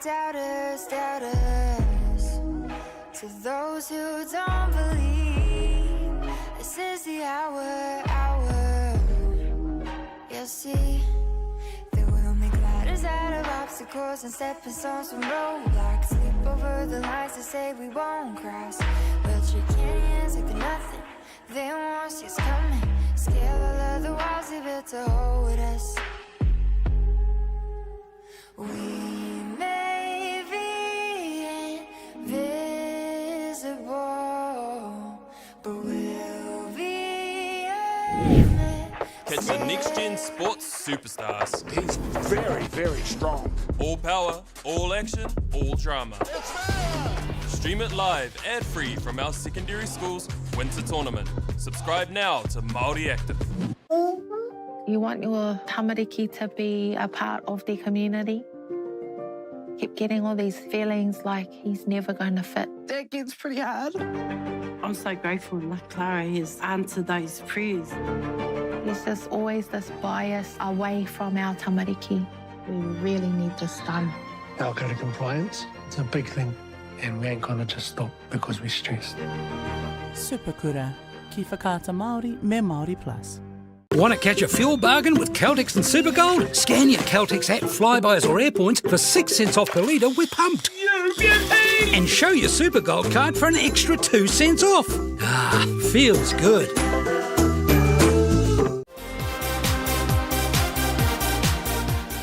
doubters, doubters. To those who don't believe, this is the hour, hour. You'll see that we'll make ladders out of obstacles and stepping stones from roadblocks. Leap over the lines to say we won't cross. But your canyons like they're nothing. They won't see us coming. Scale all of the walls they built to hold us. We may be invisible, but we'll be Catch the next-gen sports superstars. He's very, very strong. All power, all action, all drama. Stream it live, ad-free from our secondary school's winter tournament. Subscribe now to Māori Active. You want your tamariki to be a part of the community. Keep getting all these feelings like he's never going to fit. That gets pretty hard. I'm so grateful that Clara has answered those prayers. There's just always this bias away from our tamariki. We really need this done. Our code of compliance, it's a big thing, and we ain't gonna just stop because we're stressed. Super kura, ki whakaata Māori me Māori Plus. Want to catch a fuel bargain with Caltex and Supergold? Scan your Caltex app, Flybys or Airpoints for 6 cents off per litre with Pumped. You beauty! And show your Supergold card for an extra 2 cents off. Ah, feels good.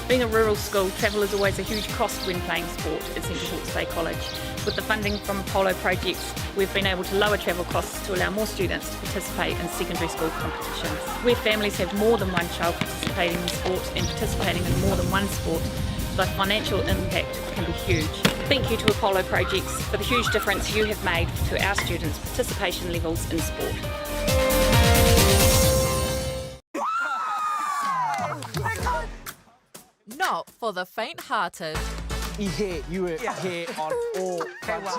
Being a rural school, travel is always a huge cost when playing sport at Central Hawke's Bay College. With the funding from Apollo projects, we've been able to lower travel costs to allow more students to participate in secondary school competitions. Where families have more than one child participating in sport and participating in more than one sport, the financial impact can be huge. Thank you to Apollo projects for the huge difference you have made to our students' participation levels in sport. Not for the faint-hearted. Yeah, you were here on all fronts.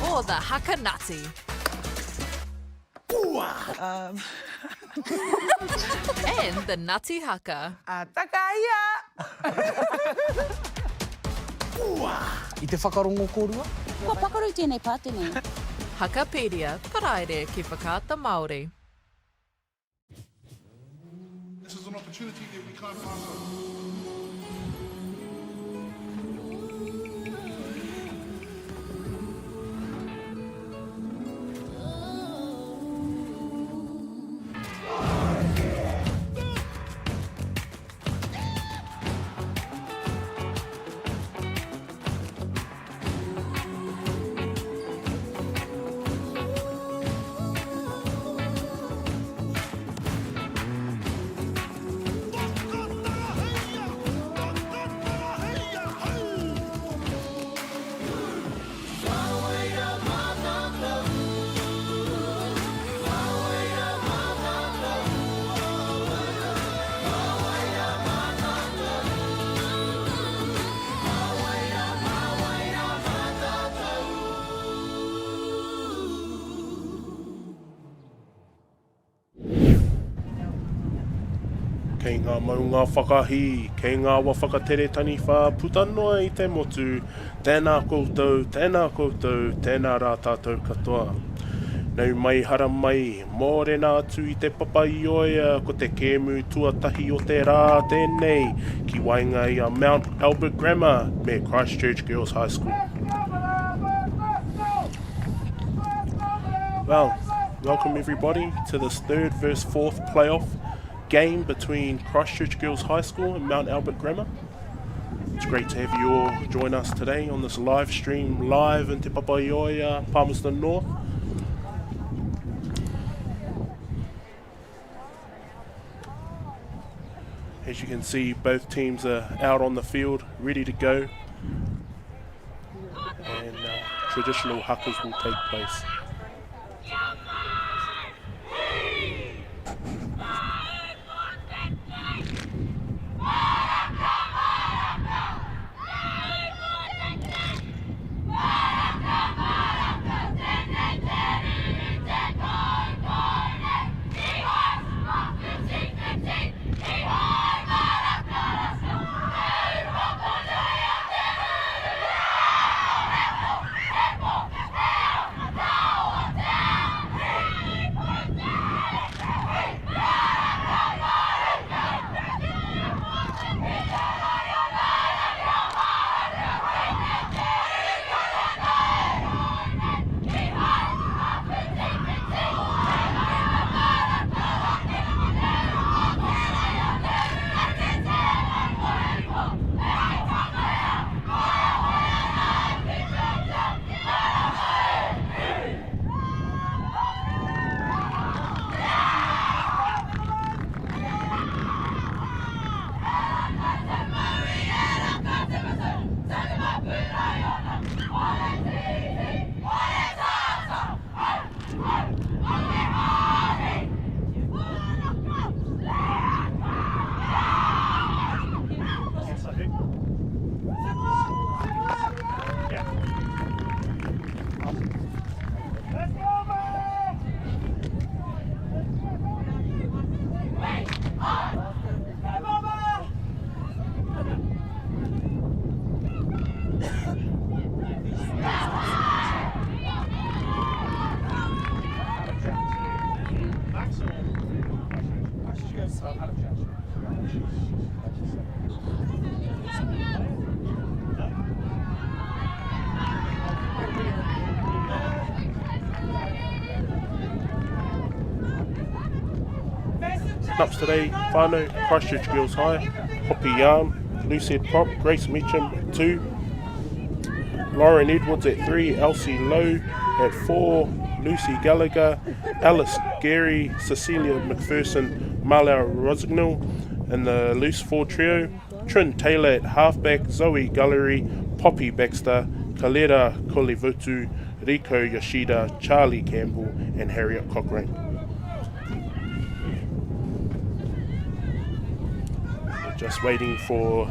Or the hakanati. And the nutty haka. Takaya! I te whakarongo kōrua? Kua pakaru tēnei pātene. Hakapedia, paraere ki whakaata Māori. This is an opportunity that we can't pass on. Kei ngā maunga whakahi, kei ngā wa whakatere tani wha puta noa I te motu, tēnā koutou, tēnā rā tātou katoa. Nau mai hara mai, mōrena atu I te papaioia, ko te kēmu tuatahi o te rā tēnei, ki wainga I a Mount Albert Grammar me Christchurch Girls High School. Well, welcome everybody to this third versus fourth playoff game between Christchurch Girls High School and Mount Albert Grammar. It's great to have you all join us today on this live stream live in Te Papaioia, Palmerston North. As you can see, both teams are out on the field, ready to go. And traditional hakas will take place. Ups today, whānau, Christchurch Girls High, Hoppy Yarn, Lucy Prop, Grace Meacham 2, Lauren Edwards at 3, Elsie Lowe at 4, Lucy Gallagher, Alice Gary, Cecilia McPherson, Marla Rosignol in the loose 4 trio, Trin Taylor at halfback, Zoe Gullery, Poppy Baxter, Kalera Kolivutu, Rico Yoshida, Charlie Campbell and Harriet Cochrane. Just waiting for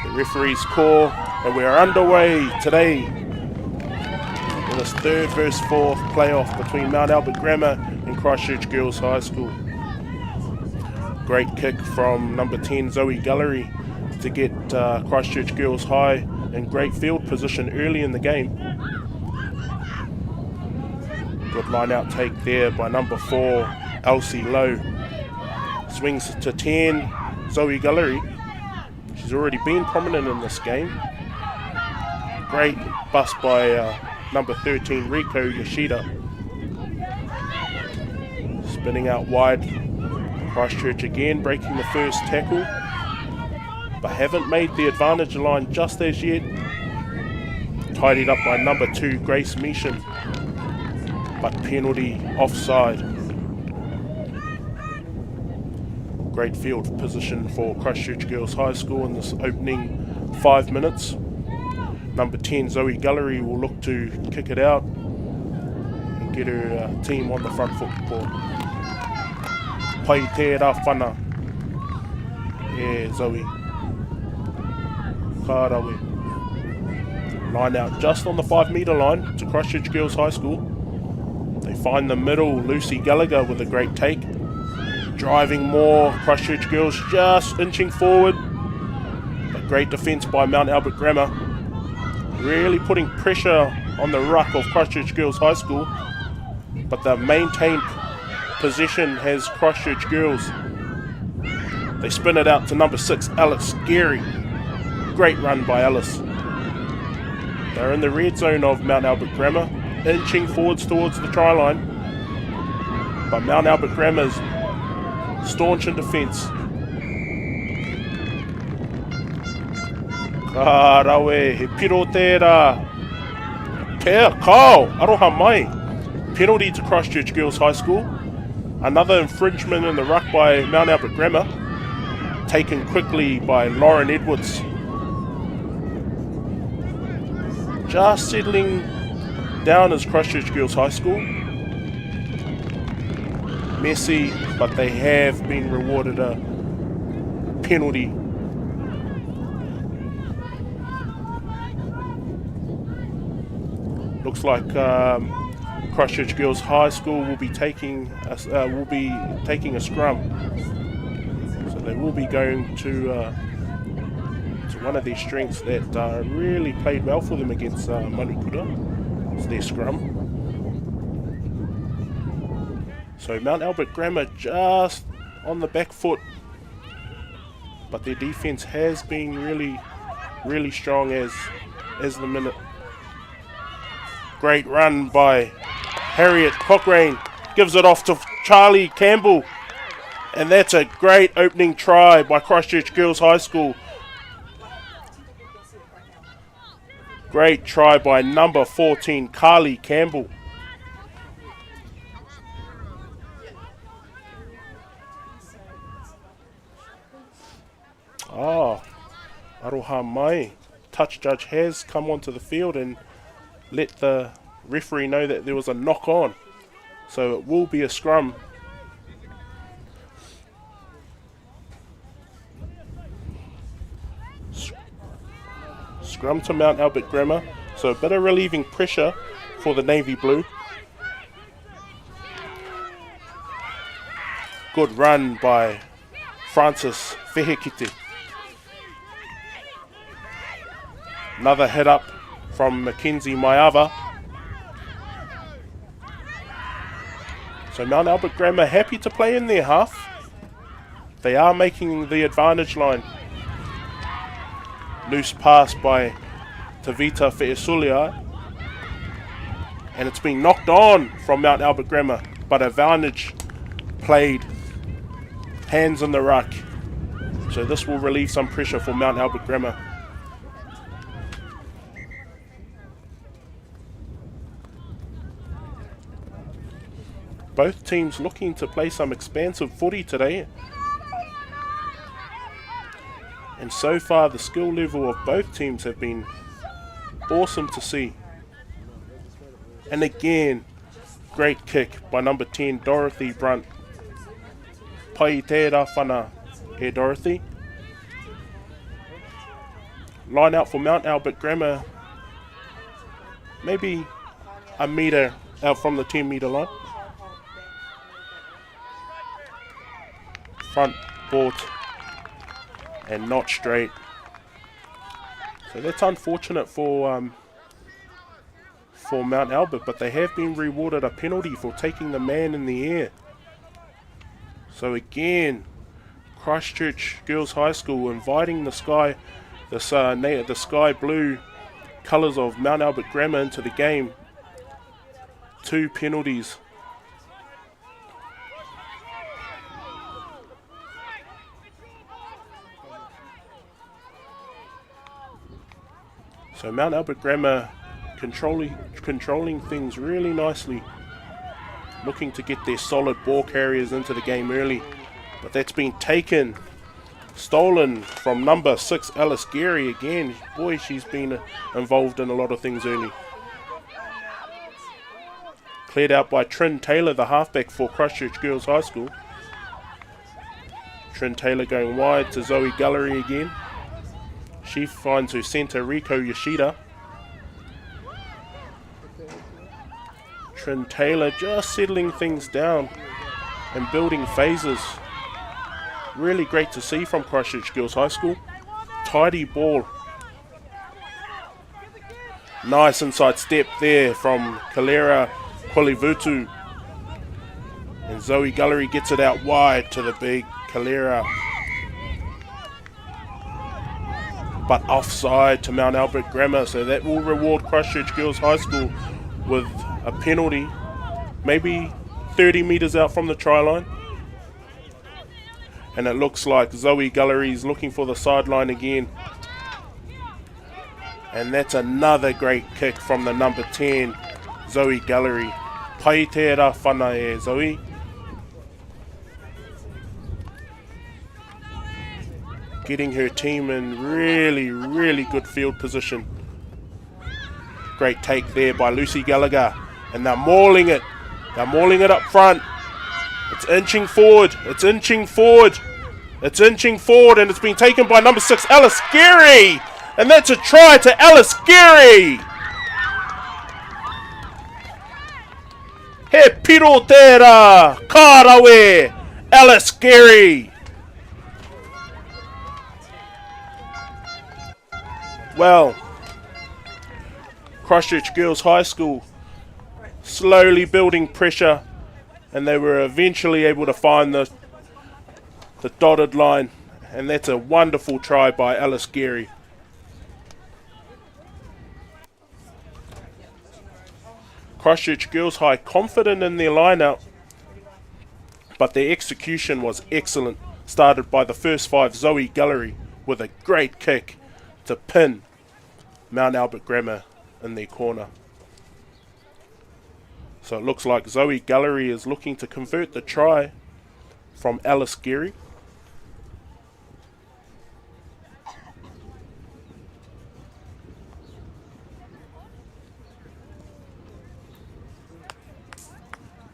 the referee's call, and we're underway today in this 3rd vs 4th playoff between Mount Albert Grammar and Christchurch Girls High School. Great kick from number 10 Zoe Gullery to get Christchurch Girls High in great field position early in the game. Good line out take there by number 4 Elsie Lowe. Swings to 10 Zoe Gullery. She's already been prominent in this game. Great bust by number 13 Rico Yoshida. Spinning out wide. Christchurch again breaking the first tackle, but haven't made the advantage line just as yet. Tidied up by number 2 Grace Meacham, but penalty offside. Great field position for Christchurch Girls High School in this opening 5 minutes. Number 10 Zoe Gullery will look to kick it out and get her team on the front foot. Pai tērā whana e Zoe. Kārawe. Line out just on the 5 metre line to Christchurch Girls High School. They find the middle, Lucy Gallagher with a great take. Driving more, Christchurch Girls just inching forward. A great defence by Mount Albert Grammar. Really putting pressure on the ruck of Christchurch Girls High School. But the maintained possession has Christchurch Girls. They spin it out to number 6, Alice Gary. Great run by Alice. They're in the red zone of Mount Albert Grammar, inching forwards towards the try line. But Mount Albert Grammar's staunch in defence. Ka rawe, he piro tērā. Pea, kau, aroha mai. Penalty to Christchurch Girls High School. Another infringement in the ruck by Mount Albert Grammar. Taken quickly by Lauren Edwards. Just settling down as Christchurch Girls High School. Messy, but they have been rewarded a penalty. Looks like Christchurch Girls High School will be taking a scrum, so they will be going to one of their strengths that really played well for them against Manukura. It's their scrum. So Mount Albert Grammar just on the back foot, but their defence has been really strong as the minute. Great run by Harriet Cochrane, gives it off to Charlie Campbell, and that's a great opening try by Christchurch Girls High School. Great try by number 14 Carly Campbell. Aroha mai, touch judge has come onto the field and let the referee know that there was a knock on. So it will be a scrum. Scrum to Mount Albert Grammar. So a bit of relieving pressure for the navy blue. Good run by Francis Fehekite. Another hit up from Mackenzie Maiava. So Mount Albert Grammar happy to play in their half. They are making the advantage line. Loose pass by Tavita Fe'esulia. And it's been knocked on from Mount Albert Grammar. But advantage played. Hands in the ruck. So this will relieve some pressure for Mount Albert Grammar. Both teams looking to play some expansive footy today. And so far the skill level of both teams have been awesome to see. And again, great kick by number 10, Dorothy Brunt. Pai tērā whana e Dorothy. Line out for Mount Albert Grammar. Maybe a metre out from the 10 metre line. Front bought and not straight. So that's unfortunate for Mount Albert, but they have been rewarded a penalty for taking the man in the air. So again, Christchurch Girls High School inviting the sky blue colours of Mount Albert Grammar into the game. 2 penalties. So Mount Albert Grammar controlling things really nicely. Looking to get their solid ball carriers into the game early. But that's been taken. Stolen from number 6, Alice Gary again. Boy, she's been involved in a lot of things early. Cleared out by Trin Taylor, the halfback for Christchurch Girls High School. Trin Taylor going wide to Zoe Gallery again. She finds her centre, Riko Yoshida. Trin Taylor just settling things down and building phases. Really great to see from Christchurch Girls High School. Tidy ball. Nice inside step there from Kalera Kolivutu. And Zoe Gallery gets it out wide to the big Kalera. But offside to Mount Albert Grammar, so that will reward Christchurch Girls High School with a penalty, maybe 30 metres out from the try line. And it looks like Zoe Gallery is looking for the sideline again. And that's another great kick from the number 10, Zoe Gallery. Pai tērā whana e Zoe. Getting her team in really, really good field position. Great take there by Lucy Gallagher. And they're mauling it. They're mauling it up front. It's inching forward. It's inching forward. It's inching forward, and it's been taken by number 6, Alice Geary. And that's a try to Alice Geary. He piro tērā, kārawe, Alice Geary. Well, Christchurch Girls High School slowly building pressure, and they were eventually able to find the dotted line, and that's a wonderful try by Alice Geary. Christchurch Girls High confident in their line-out, but their execution was excellent, started by the first 5, Zoe Gallery, with a great kick to pin Mount Albert Grammar in their corner. So it looks like Zoe Gallery is looking to convert the try from Alice Geary.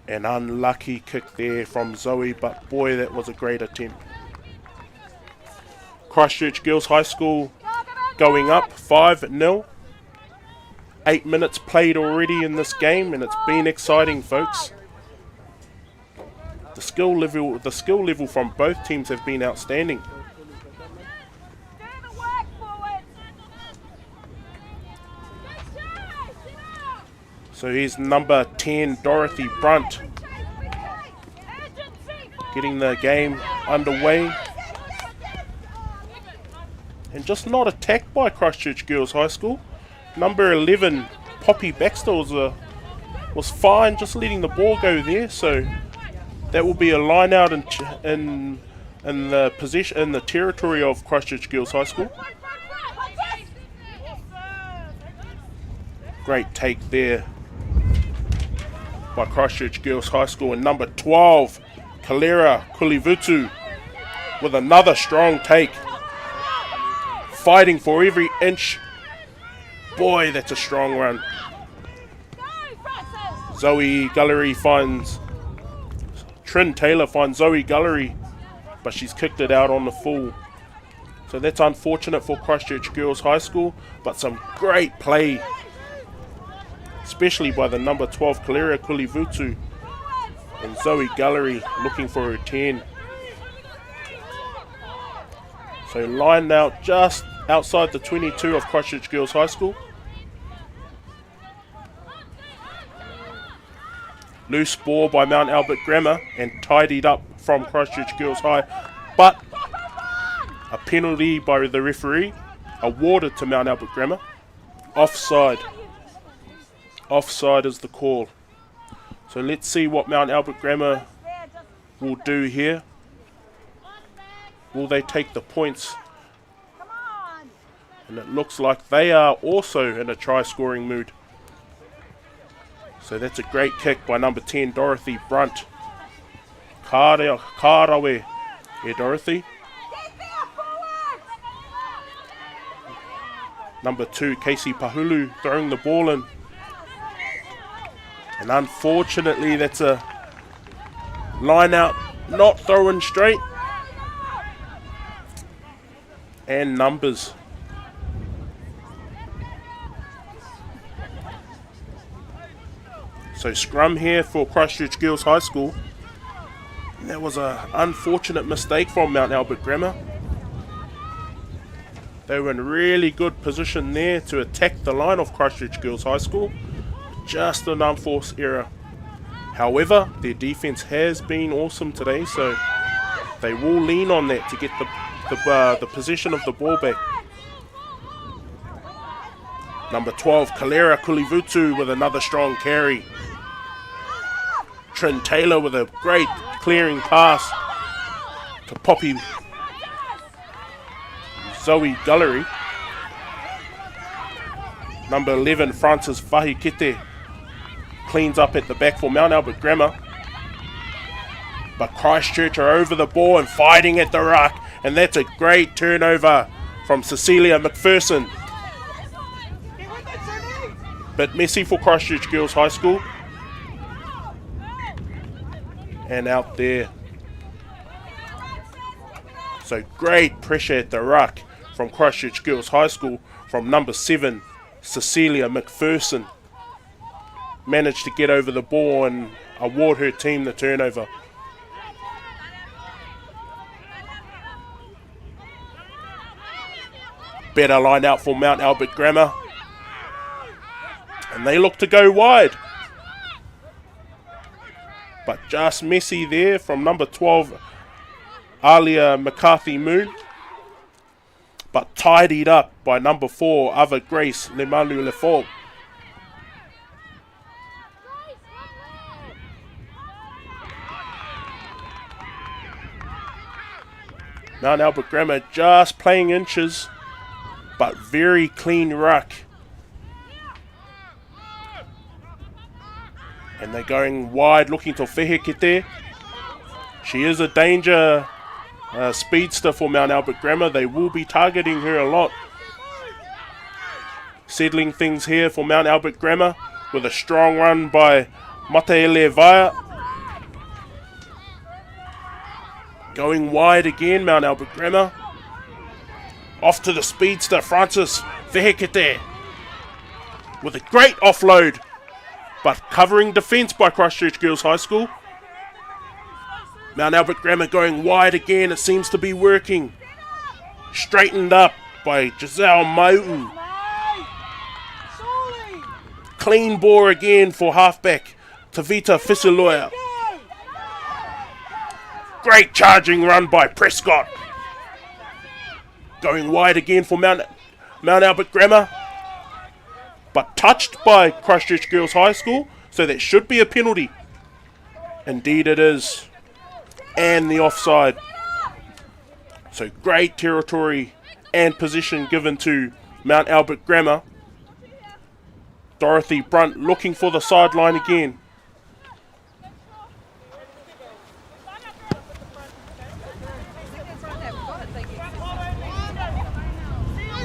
An unlucky kick there from Zoe, but boy, that was a great attempt. Christchurch Girls High School going up 5-0. 8 minutes played already in this game, and it's been exciting, folks. The skill level from both teams have been outstanding. So here's number 10, Dorothy Brunt, getting the game underway. And just not attacked by Christchurch Girls High School. Number 11, Poppy Baxter was fine, just letting the ball go there. So that will be a line out in the possession, in the territory of Christchurch Girls High School. Great take there by Christchurch Girls High School. And number 12, Kalera Kulivutu, with another strong take. Fighting for every inch. Boy, that's a strong run. Zoe Gullery finds... Trin Taylor finds Zoe Gullery, but she's kicked it out on the full. So that's unfortunate for Christchurch Girls High School, but some great play, especially by the number 12, Kalera Kulivutu, and Zoe Gullery looking for her 10. So lined out just outside the 22 of Christchurch Girls High School. Loose ball by Mount Albert Grammar and tidied up from Christchurch Girls High, but a penalty by the referee awarded to Mount Albert Grammar. Offside. Offside is the call. So let's see what Mount Albert Grammar will do here. Will they take the points? And it looks like they are also in a try-scoring mood. So that's a great kick by number 10, Dorothy Brunt. Kārawe. Here, Dorothy. Number 2, Casey Pahulu, throwing the ball in. And unfortunately, that's a line out, not thrown straight. And numbers. So scrum here for Christchurch Girls High School. And that was an unfortunate mistake from Mount Albert Grammar. They were in really good position there to attack the line of Christchurch Girls High School. Just an unforced error. However, their defense has been awesome today, so they will lean on that to get the possession of the ball back. Number 12, Kalera Kulivutu with another strong carry. Trin Taylor with a great clearing pass to Poppy Zoe Gullery. Number 11, Francis Fahikete, cleans up at the back for Mount Albert Grammar. But Christchurch are over the ball and fighting at the ruck. And that's a great turnover from Cecilia McPherson. Bit messy for Christchurch Girls High School. And out there. So great pressure at the ruck from Christchurch Girls High School from number 7, Cecilia McPherson. Managed to get over the ball and award her team the turnover. Better line out for Mount Albert Grammar. And they look to go wide. But just messy there from number 12, Alia McCarthy Moon. But tidied up by number 4, Ava Grace Lemanu Lefort. Mount Albert Grammar just playing inches, but very clean ruck. And they're going wide looking to Fehekete. She is a danger speedster for Mount Albert Grammar. They will be targeting her a lot. Settling things here for Mount Albert Grammar with a strong run by Mateele Vaia. Going wide again, Mount Albert Grammar. Off to the speedster, Francis Vehekete. With a great offload, but covering defence by Christchurch Girls High School. Mount Albert Grammar going wide again, it seems to be working. Straightened up by Giselle Mau'u. Clean ball again for halfback Tavita Fisiloya. Great charging run by Prescott. Going wide again for Mount Albert Grammar. But touched by Christchurch Girls High School, so that should be a penalty. Indeed it is. And the offside. So great territory and position given to Mount Albert Grammar. Dorothy Brunt looking for the sideline again.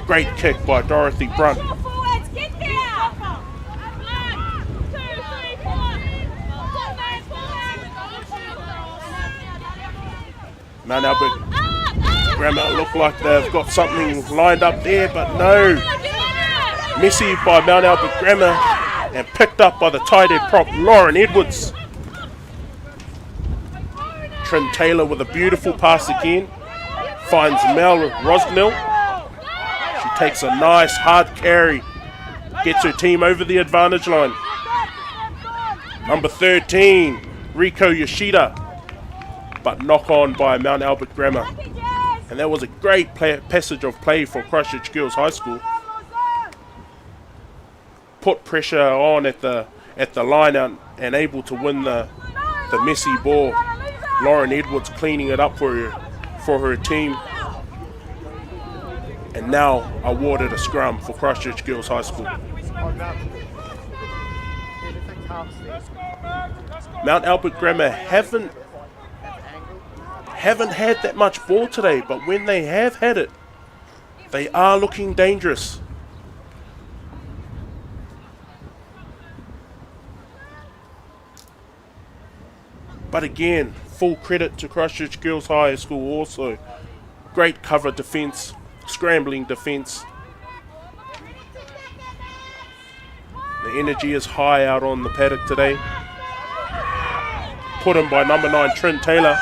Great kick by Dorothy Brunt. Mount Albert Grammar look like they've got something lined up there, but no. Messy by Mount Albert Grammar and picked up by the tight end prop Lauren Edwards. Trin Taylor with a beautiful pass again. Finds Mel Rosnell. She takes a nice hard carry. Gets her team over the advantage line. Number 13, Riko Yoshida. But knock on by Mount Albert Grammar. And that was a great passage of play for Christchurch Girls High School. Put pressure on at the line out and able to win the messy ball. Lauren Edwards cleaning it up for her team. And now awarded a scrum for Christchurch Girls High School. Mount Albert Grammar haven't had that much ball today, but when they have had it, they are looking dangerous. But again, full credit to Christchurch Girls High School also. Great cover defence, scrambling defence. The energy is high out on the paddock today. Put in by number 9, Trin Taylor.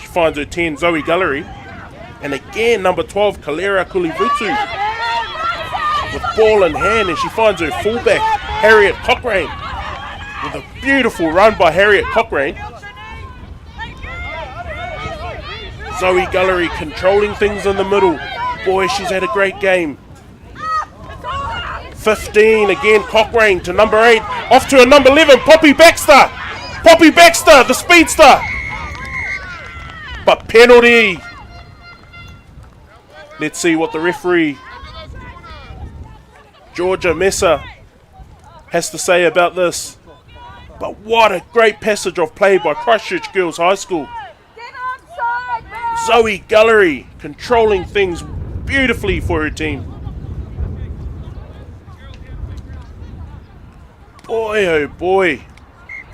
She finds her 10, Zoe Gullery. And again, number 12, Kalera Kulivutu. With ball in hand, and she finds her fullback, Harriet Cochrane. With a beautiful run by Harriet Cochrane. Zoe Gullery controlling things in the middle. Boy, she's had a great game. 15, again Cochrane to number 8. Off to a number 11, Poppy Baxter. Poppy Baxter, the speedster. But penalty. Let's see what the referee, Georgia Mesa, has to say about this. But what a great passage of play by Christchurch Girls High School. Zoe Gullery controlling things beautifully for her team. Boy, oh boy.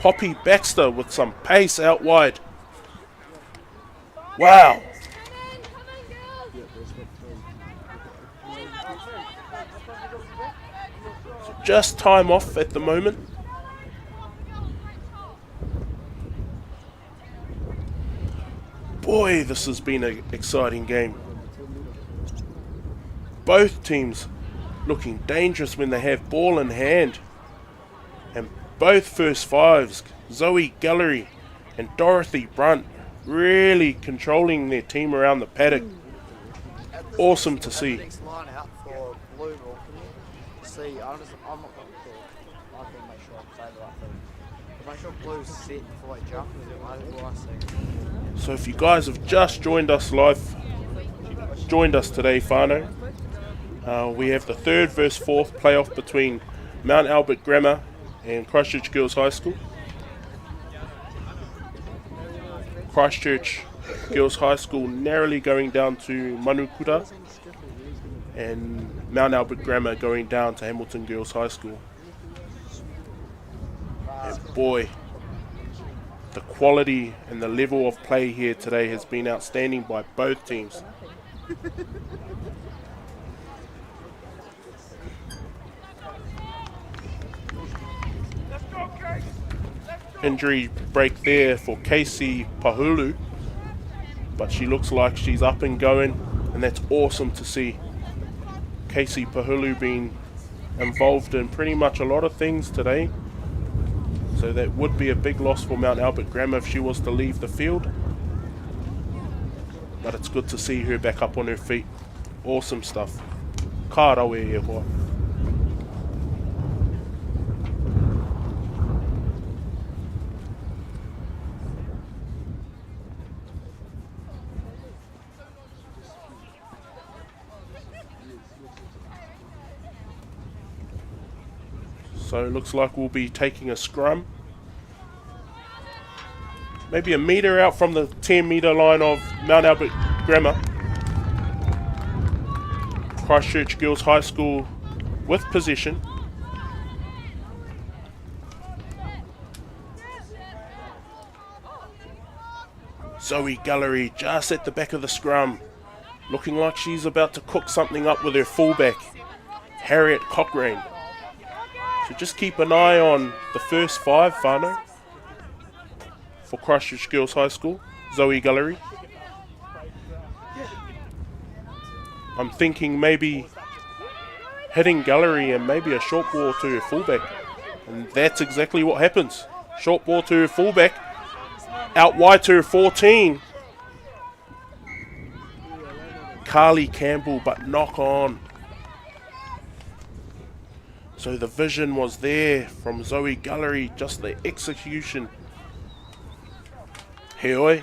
Poppy Baxter with some pace out wide. Wow. So just time off at the moment. Boy, this has been an exciting game. Both teams looking dangerous when they have ball in hand. And both first fives, Zoe Gullery and Dorothy Brunt, really controlling their team around the paddock. Awesome to see. So if you guys have just joined us today, whānau, we have the third versus fourth playoff between Mount Albert Grammar and Christchurch Girls High School. Christchurch Girls High School narrowly going down to Manukura, and Mount Albert Grammar going down to Hamilton Girls High School. And boy, The quality and the level of play here today has been outstanding by both teams. Injury break there for Casey Pahulu, but she looks like she's up and going, and that's awesome to see. Casey Pahulu being involved in pretty much a lot of things today, so that would be a big loss for Mount Albert Grammar if she was to leave the field, but it's good to see her back up on her feet. Awesome stuff. Ka rawe e hoa. So it looks like we'll be taking a scrum. Maybe a metre out from the 10-metre line of Mount Albert Grammar. Christchurch Girls High School with possession. Zoe Gallery just at the back of the scrum, looking like she's about to cook something up with her fullback, Harriet Cochrane. So just keep an eye on the first 5, whānau, for Christchurch Girls High School. Zoe Gallery. I'm thinking maybe hitting Gallery and maybe a short ball to her fullback. And that's exactly what happens. Short ball to her fullback. Out wide to her 14. Carly Campbell, but knock on. So the vision was there from Zoe Gallery, just the execution. Heoi.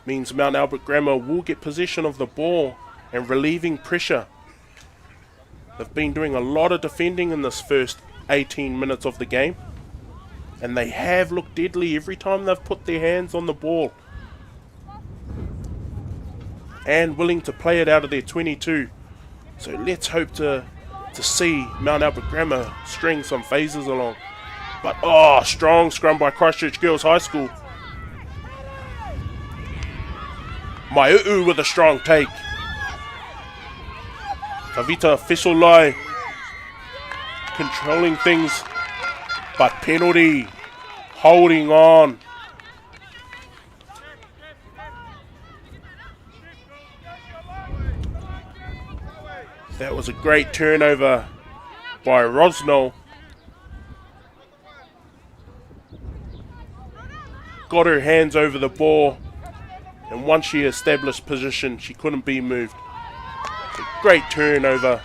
Means Mount Albert Grammar will get possession of the ball and relieving pressure. They've been doing a lot of defending in this first 18 minutes of the game, and they have looked deadly every time they've put their hands on the ball and willing to play it out of their 22. So let's hope to see Mount Albert Grammar string some phases along. But strong scrum by Christchurch Girls High School. Maiu'u with a strong take. Tavita Fisolai controlling things, but penalty, holding on. That was a great turnover by Rosnell. Got her hands over the ball, and once she established position, she couldn't be moved. It's a great turnover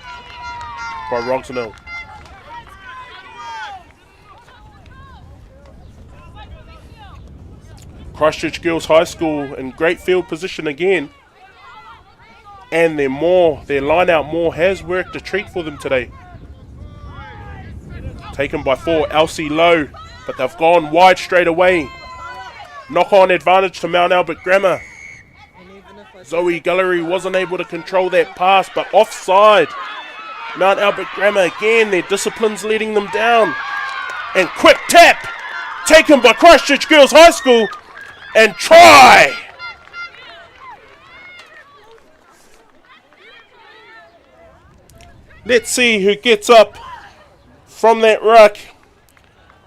by Rosnell. Christchurch Girls High School in great field position again. And their line out more has worked a treat for them today. Taken by 4, Elsie Lowe, but they've gone wide straight away. Knock on advantage to Mount Albert Grammar. Zoe Gallery wasn't able to control that pass, but offside. Mount Albert Grammar again, their discipline's letting them down. And quick tap, taken by Christchurch Girls High School, and try! Let's see who gets up from that ruck.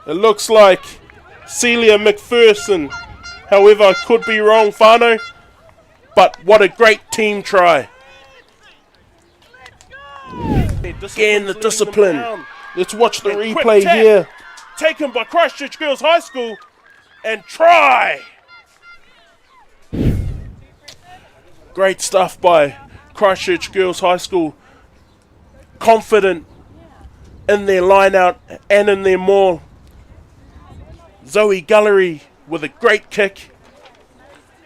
It looks like Celia McPherson. However, I could be wrong, whānau. But what a great team try. Again, the discipline. Let's watch the replay here. Taken by Christchurch Girls High School. And try! Great stuff by Christchurch Girls High School. Confident in their line out and in their maul. Zoe Gallery with a great kick,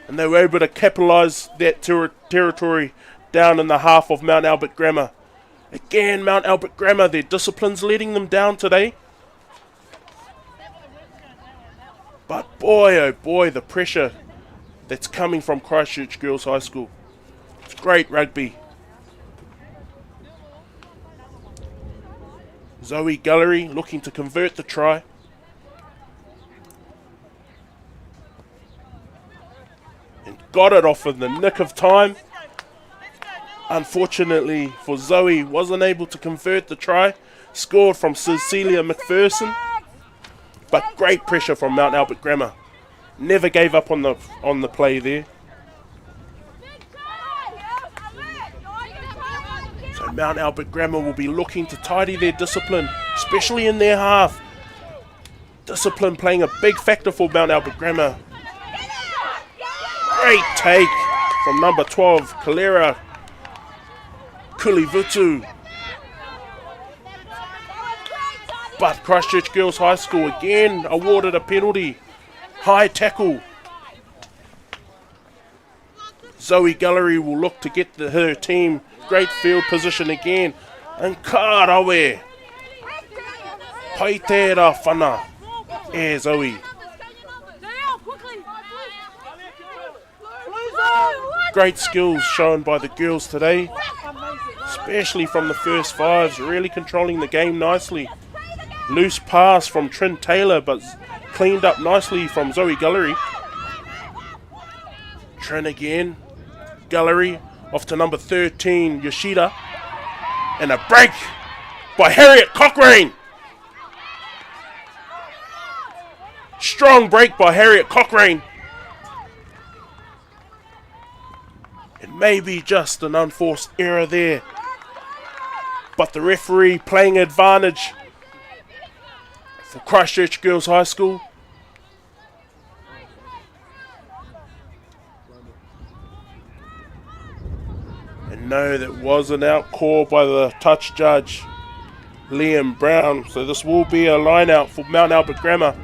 and they were able to capitalise that territory down in the half of Mount Albert Grammar. Again, Mount Albert Grammar, their discipline's letting them down today. But boy, oh boy, the pressure that's coming from Christchurch Girls High School. It's great rugby. Zoe Gallery looking to convert the try. got it off in the nick of time. Unfortunately for Zoe, wasn't able to convert the try. Scored from Cecilia McPherson. But great pressure from Mount Albert Grammar. Never gave up on the play there. So Mount Albert Grammar will be looking to tidy their discipline, especially in their half. Discipline playing a big factor for Mount Albert Grammar. Great take from number 12, Kalera Kulivutu. But Christchurch Girls High School again awarded a penalty. High tackle. Zoe Gallery will look to get her team great field position again. And Karawe. Paitera whana. Zoe. Great skills shown by the girls today, especially from the first fives, really controlling the game nicely. Loose pass from Trin Taylor, but cleaned up nicely from Zoe Gallery. Trin again. Gallery off to number 13, Yoshida. And a break by Harriet Cochrane. Strong break by Harriet Cochrane. It may be just an unforced error there, but the referee playing advantage for Christchurch Girls High School. And no, that was an out call by the touch judge, Liam Brown. So this will be a line out for Mount Albert Grammar.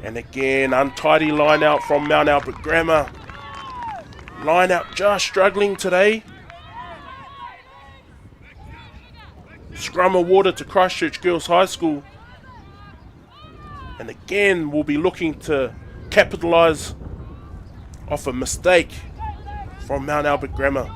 And again, untidy line out from Mount Albert Grammar. Line out just struggling today. Scrum awarded to Christchurch Girls High School. And again, we'll be looking to capitalise off a mistake from Mount Albert Grammar.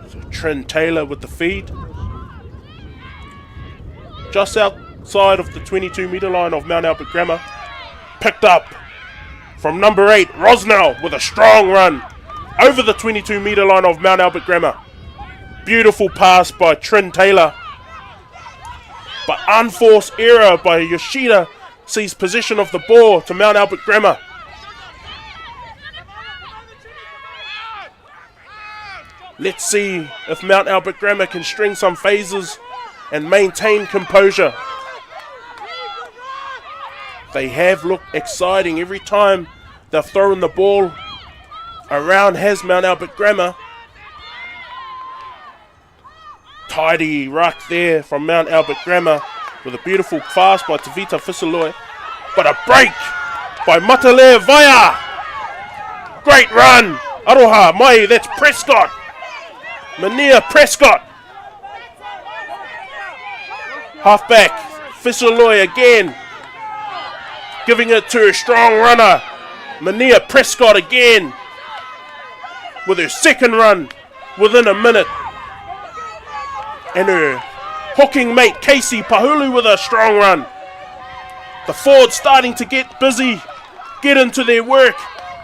So Trin Taylor with the feed. Just outside of the 22-metre line of Mount Albert Grammar. Picked up from number 8, Rosnell, with a strong run over the 22-metre line of Mount Albert Grammar. Beautiful pass by Trin Taylor. But unforced error by Yoshida sees possession of the ball to Mount Albert Grammar. Let's see if Mount Albert Grammar can string some phases and maintain composure. They have looked exciting every time they've thrown the ball around has Mount Albert Grammar. Tidy ruck there from Mount Albert Grammar with a beautiful pass by Tavita Fisaloi. But a break by Matale Vaya. Great run. Aroha Mai, that's Prescott. Mania Prescott. Halfback Fisaloi again. Giving it to a strong runner, Mania Prescott again, with her second run within a minute. And her hooking mate, Casey Pahulu, with a strong run. The forwards starting to get busy, get into their work,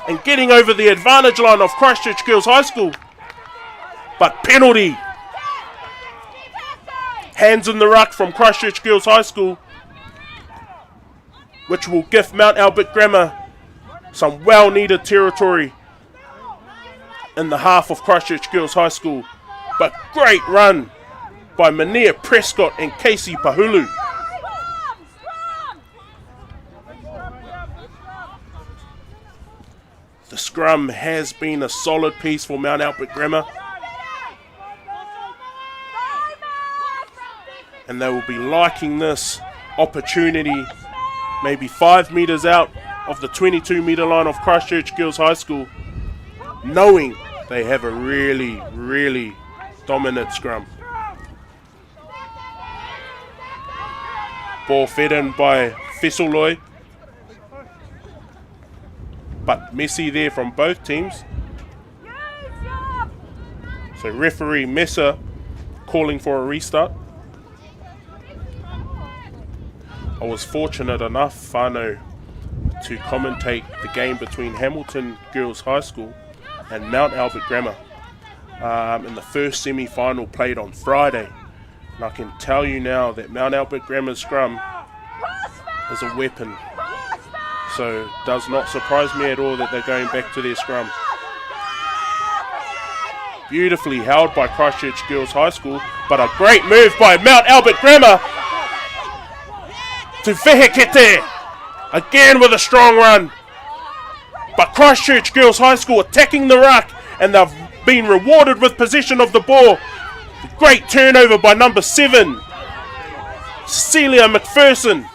and getting over the advantage line of Christchurch Girls High School. But penalty. Hands in the ruck from Christchurch Girls High School, which will give Mount Albert Grammar some well-needed territory in the half of Christchurch Girls High School. But great run by Mania Prescott and Casey Pahulu. The scrum has been a solid piece for Mount Albert Grammar. And they will be liking this opportunity maybe 5 metres out of the 22-metre line of Christchurch Girls High School, knowing they have a really, really dominant scrum. Ball fed in by Fesoloi, but messy there from both teams. So referee Messer calling for a restart. I was fortunate enough, whānau, to commentate the game between Hamilton Girls High School and Mount Albert Grammar in the first semi-final played on Friday. And I can tell you now that Mount Albert Grammar's scrum is a weapon. So it does not surprise me at all that they're going back to their scrum. Beautifully held by Christchurch Girls High School, but a great move by Mount Albert Grammar to Vehekete, again with a strong run. But Christchurch Girls High School attacking the ruck, and they've been rewarded with possession of the ball. Great turnover by number 7, Cecilia McPherson.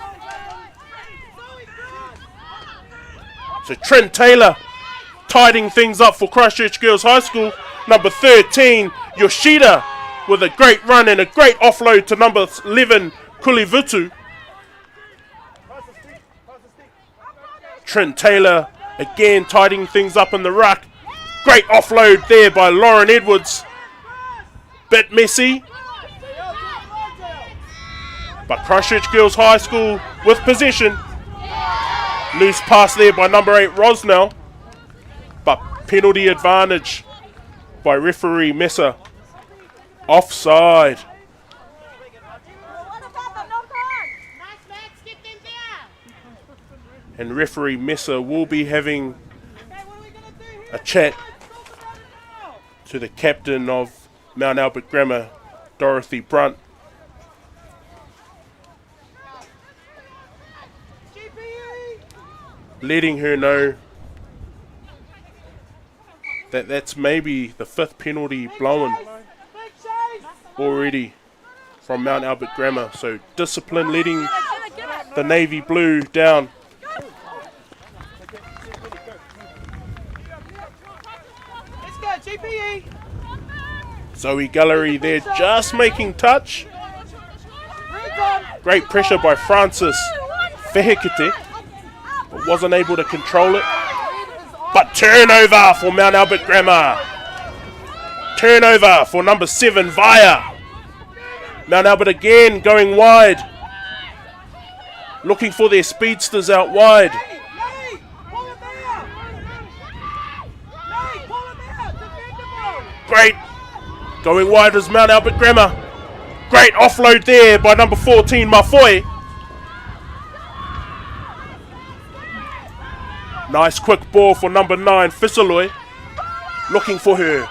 So Trent Taylor tidying things up for Christchurch Girls High School. Number 13, Yoshida, with a great run and a great offload to number 11, Kulivutu. Trent Taylor again tidying things up in the ruck. Great offload there by Lauren Edwards. Bit messy, but Christchurch Girls High School with possession. Loose pass there by number 8, Rosnell, but penalty advantage by referee Messer. Offside. And referee Messer will be having a chat to the captain of Mount Albert Grammar, Dorothy Brunt. Letting her know that that's maybe the 5th penalty blown already from Mount Albert Grammar. So discipline letting the navy blue down. Zoe Gullery there just making touch. Great pressure by Francis Vehekete, but wasn't able to control it. But turnover for Mount Albert Grammar. Turnover for number 7, Vaya. Mount Albert again going wide. Looking for their speedsters out wide. Great. Going wide is Mount Albert Grammar. Great offload there by number 14, Mafoy. Nice quick ball for number 9, Fisaloi. Looking for her.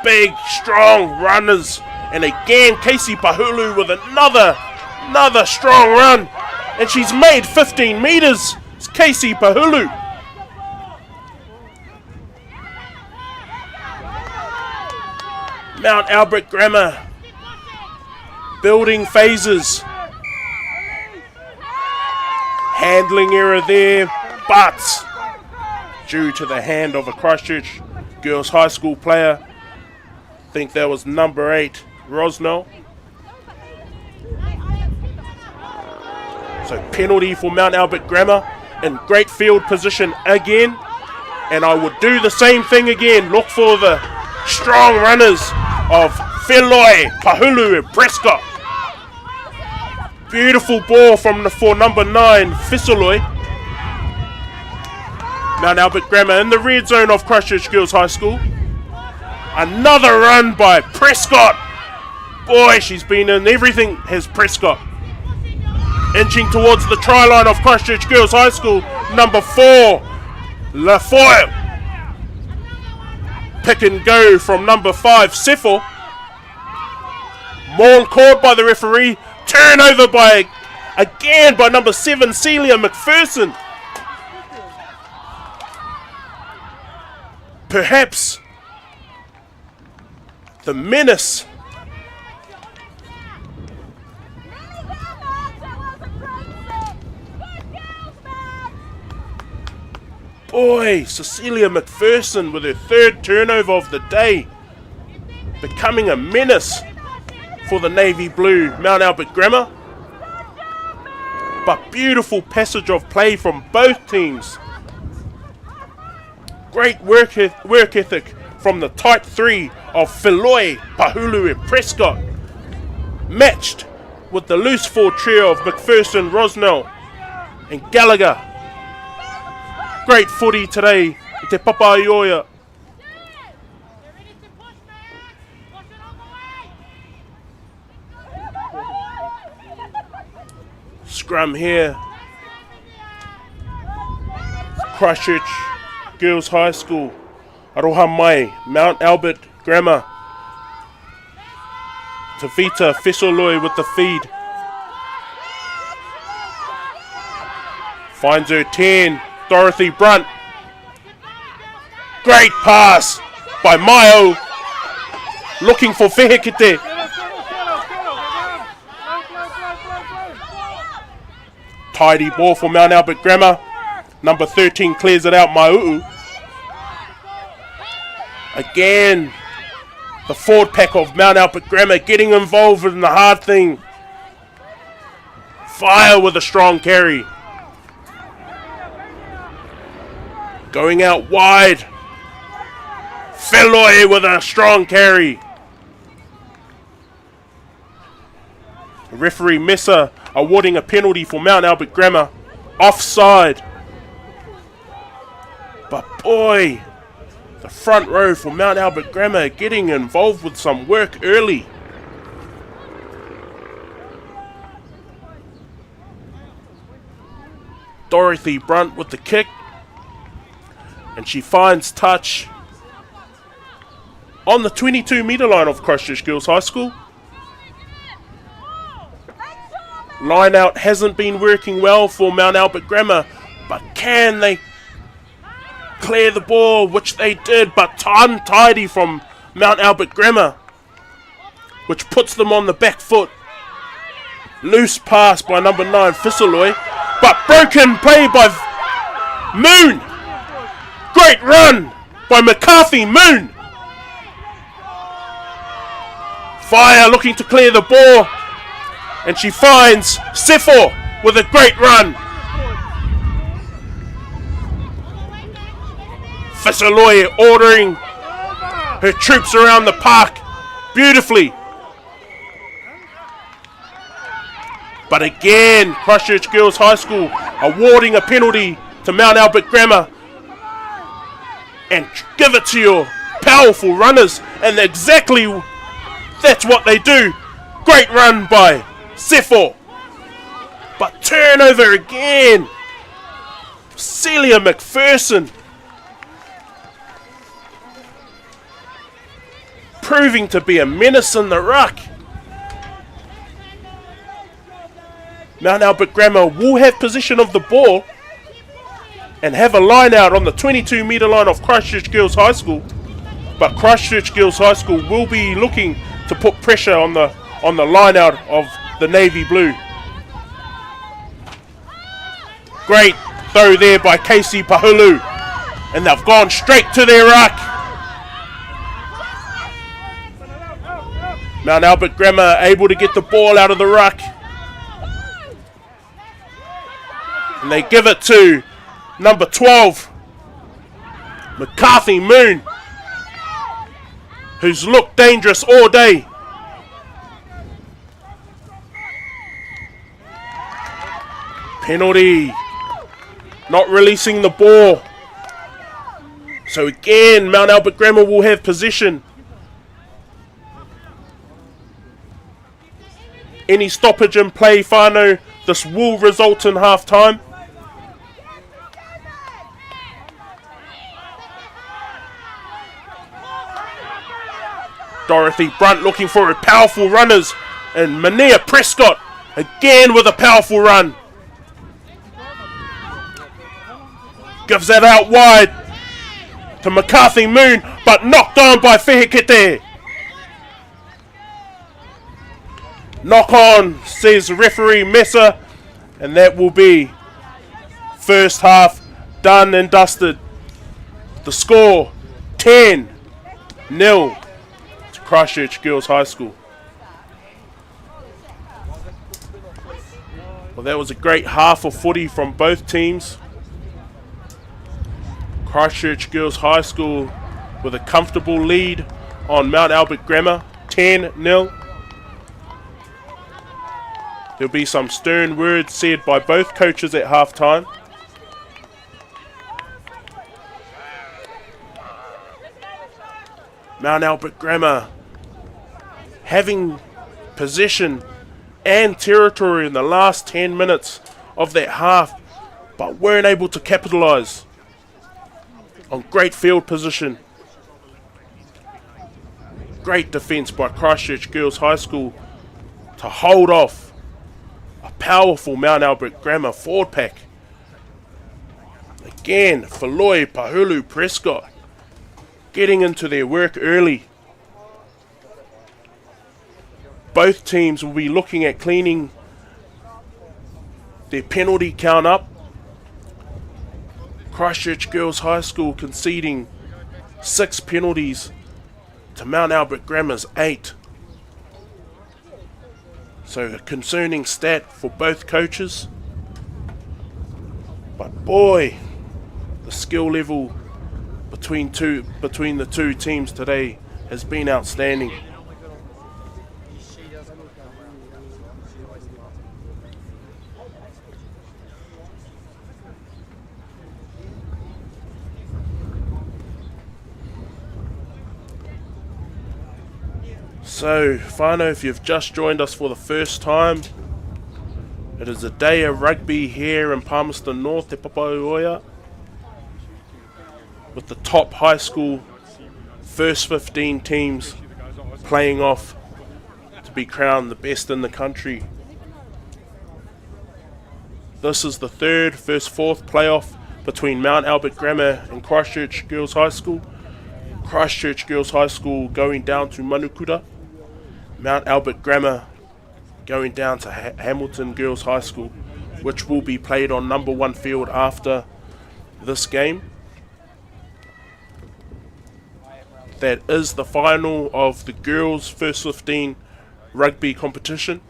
Big, strong runners. And again, Casey Pahulu with another strong run. And she's made 15 metres. It's Casey Pahulu. Mount Albert Grammar building phases. Handling error there, but due to the hand of a Christchurch Girls High School player. I think that was number 8, Rosnell. So penalty for Mount Albert Grammar in great field position again. And I would do the same thing again. Look for the strong runners of Feloi, Pahulu and Prescott. Beautiful ball for number 9, Fisaloi. Mount Albert Grammar in the red zone of Christchurch Girls High School. Another run by Prescott. Boy, she's been in everything, has Prescott. Inching towards the try line of Christchurch Girls High School, number 4, Lafoyle. Pick and go from number 5, Sefo. Maul caught by the referee. Turnover by number 7, Celia McPherson. Perhaps the menace boy, Cecilia McPherson with her 3rd turnover of the day, becoming a menace for the navy blue Mount Albert Grammar. But beautiful passage of play from both teams. Great work ethic from the tight three of Filoi, Pahulu and Prescott, matched with the loose forward trio of McPherson, Rosnell and Gallagher. Great footy today i Te Papaioia. Scrum here. Christchurch Girls High School. Aroha mai, Mount Albert Grammar. Tavita Fisoloi with the feed. Finds her 10, Dorothy Brunt. Great pass by Maio. Looking for Fehekete. Tidy ball for Mount Albert Grammar. Number 13 clears it out, Mau'u. Again, the forward pack of Mount Albert Grammar getting involved in the hard thing. Fire with a strong carry. Going out wide. Feloi with a strong carry. Referee Mesa awarding a penalty for Mount Albert Grammar. Offside. But boy, the front row for Mount Albert Grammar getting involved with some work early. Dorothy Brunt with the kick. And she finds touch on the 22-metre line of Christchurch Girls High School. Line out hasn't been working well for Mount Albert Grammar, but can they clear the ball, which they did, but untidy from Mount Albert Grammar, which puts them on the back foot. Loose pass by number 9, Fisoloi, but broken play by Moon. Great run by McCarthy Moon. Fire looking to clear the ball, and she finds Sefo with a great run. Fisoloi ordering her troops around the park beautifully. But again, Christchurch Girls High School awarding a penalty to Mount Albert Grammar. And give it to your powerful runners, and exactly that's what they do. Great run by Sefo. But turnover again. Celia McPherson. Proving to be a menace in the ruck. Mount Albert Grammar will have possession of the ball and have a line out on the 22-metre line of Christchurch Girls High School. But Christchurch Girls High School will be looking to put pressure on the line out of the navy blue. Great throw there by Casey Pahulu, and they've gone straight to their ruck. Mount Albert Grammar able to get the ball out of the ruck, and they give it to number 12, McCarthy Moon, who's looked dangerous all day. Penalty. Not releasing the ball. So again, Mount Albert Grammar will have possession. Any stoppage in play, whānau, this will result in half-time. Dorothy Brunt looking for her powerful runners, and Mania Prescott again with a powerful run. Gives that out wide to McCarthy Moon, but knocked on by Fehekete. Knock on, says referee Mesa, and that will be first half done and dusted. The score 10-0 to Christchurch Girls High School. Well, that was a great half of footy from both teams. Christchurch Girls High School with a comfortable lead on Mount Albert Grammar, 10-0. There'll be some stern words said by both coaches at halftime. Mount Albert Grammar having possession and territory in the last 10 minutes of that half, but weren't able to capitalise on great field position. Great defence by Christchurch Girls High School to hold off a powerful Mount Albert Grammar forward pack. Again, Faloi, Pahulu, Prescott getting into their work early. Both teams will be looking at cleaning their penalty count up. Christchurch Girls High School conceding 6 penalties to Mount Albert Grammar's 8. So a concerning stat for both coaches. But boy, the skill level between the two teams today has been outstanding. So, whānau, if you've just joined us for the first time, it is a day of rugby here in Palmerston North, Te Papaoia, with the top high school first 15 teams playing off to be crowned the best in the country. This is the third versus fourth playoff between Mount Albert Grammar and Christchurch Girls High School. Christchurch Girls High School going down to Manukura. Mount Albert Grammar going down to Hamilton Girls High School, which will be played on number 1 field after this game. That is the final of the girls' first 15 rugby competition.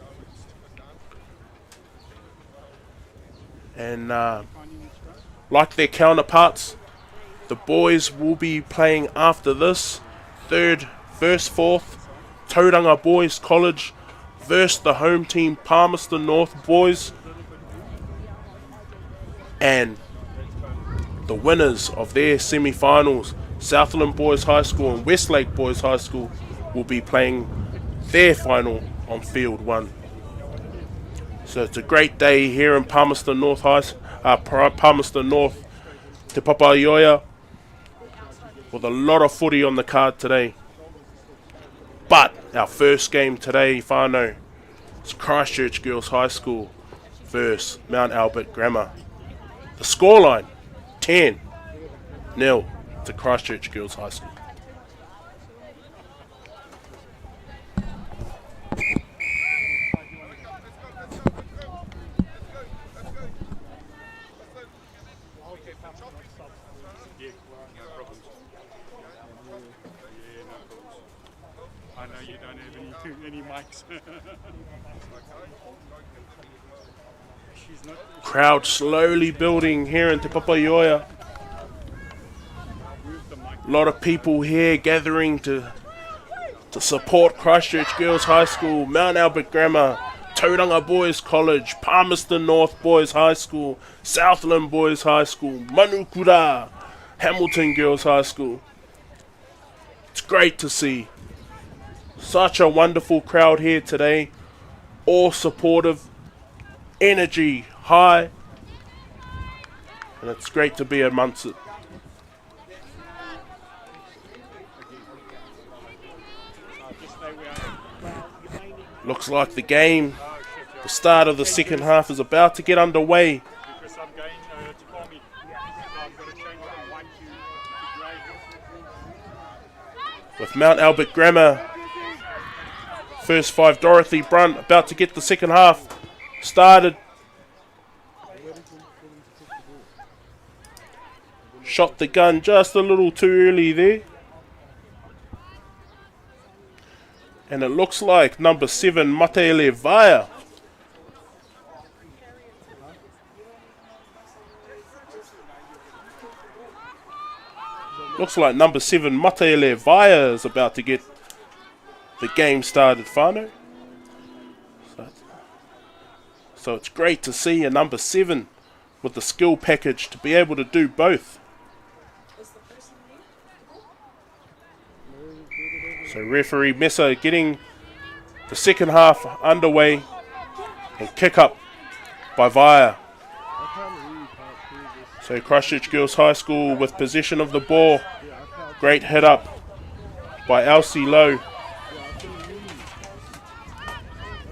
And like their counterparts, the boys will be playing after this, third versus fourth, Tauranga Boys College versus the home team Palmerston North Boys. And the winners of their semi-finals, Southland Boys High School and Westlake Boys High School, will be playing their final on field 1. So it's a great day here in Palmerston North, Palmerston North, Te Papaoia, with a lot of footy on the card today. But our first game today, whānau, is Christchurch Girls High School versus Mount Albert Grammar. The scoreline, 10-0 to Christchurch Girls High School. I know you don't have any mics. Crowd slowly building here in Te Papaoia. A lot of people here gathering to support Christchurch Girls High School, Mount Albert Grammar, Tauranga Boys College, Palmerston North Boys High School, Southland Boys High School, Manukura, Hamilton Girls High School. It's great to see such a wonderful crowd here today, all supportive, energy high, and it's great to be amongst it. Looks like the game, the start of the second half is about to get underway. With Mount Albert Grammar, first 5 Dorothy Brunt about to get the second half started. Shot the gun just a little too early there. And it looks like number 7, Matele Vaya, looks like number 7 Mataele Vaya is about to get the game started, whānau. So it's great to see a number 7 with the skill package to be able to do both. So referee Mesa getting the second half underway, and kick up by Vaya. So Christchurch Girls High School with possession of the ball. Great hit up by Elsie Lowe.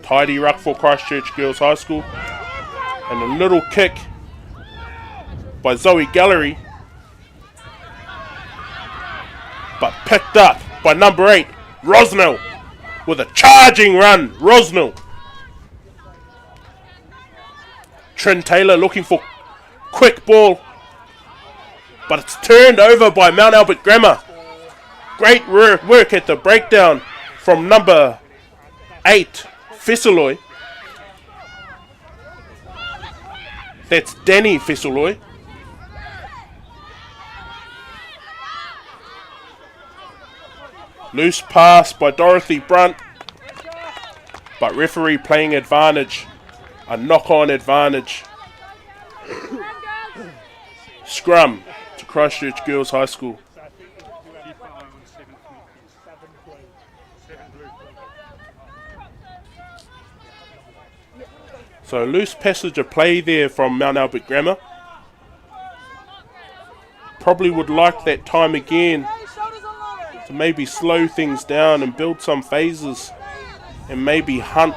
Tidy ruck for Christchurch Girls High School. And a little kick by Zoe Gallery. But picked up by number 8, Rosnell, with a charging run. Rosnell. Trin Taylor looking for quick ball, but it's turned over by Mount Albert Grammar. Great work at the breakdown from number 8, Fesaloy. That's Danny Fesaloy. Loose pass by Dorothy Brunt, but referee playing advantage, a knock-on advantage. Scrum to Christchurch Girls High School. So loose passage of play there from Mount Albert Grammar. Probably would like that time again to maybe slow things down and build some phases and maybe hunt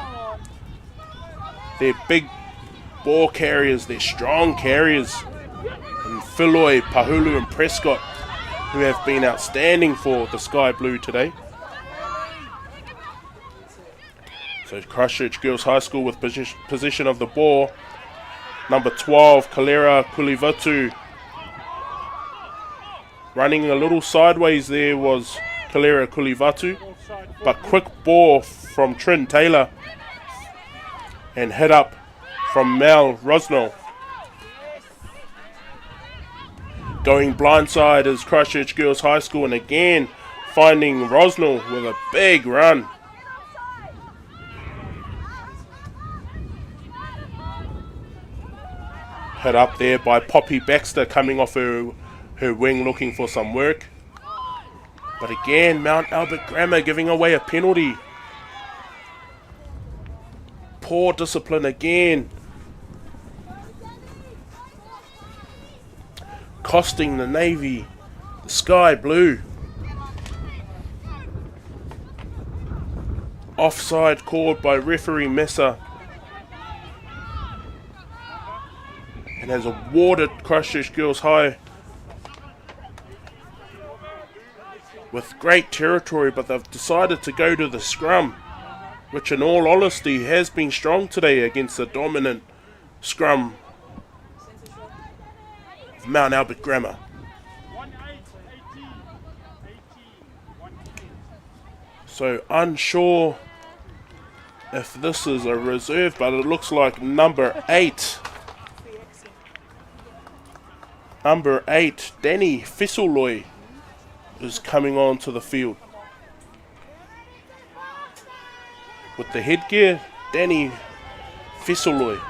their big ball carriers, their strong carriers, and Philoy, Pahulu and Prescott, who have been outstanding for the Sky Blue today. So Christchurch Girls High School with possession of the ball. Number 12, Kalera Kulivatu. Running a little sideways there was Kalera Kulivatu, but quick ball from Trin Taylor and hit up from Mel Rosnell. Going blindside is Christchurch Girls High School, and again finding Rosnell with a big run. Hit up there by Poppy Baxter coming off her wing looking for some work. But again, Mount Albert Grammar giving away a penalty. Poor discipline again. Costing the Navy the Sky Blue. Offside called by referee Mesa, and has awarded Christchurch Girls High with great territory, but they've decided to go to the scrum, which in all honesty has been strong today against the dominant scrum of Mount Albert Grammar. So unsure if this is a reserve, but it looks like number 8, Danny Fesaloy, is coming onto the field. With the headgear, Danny Fesaloy.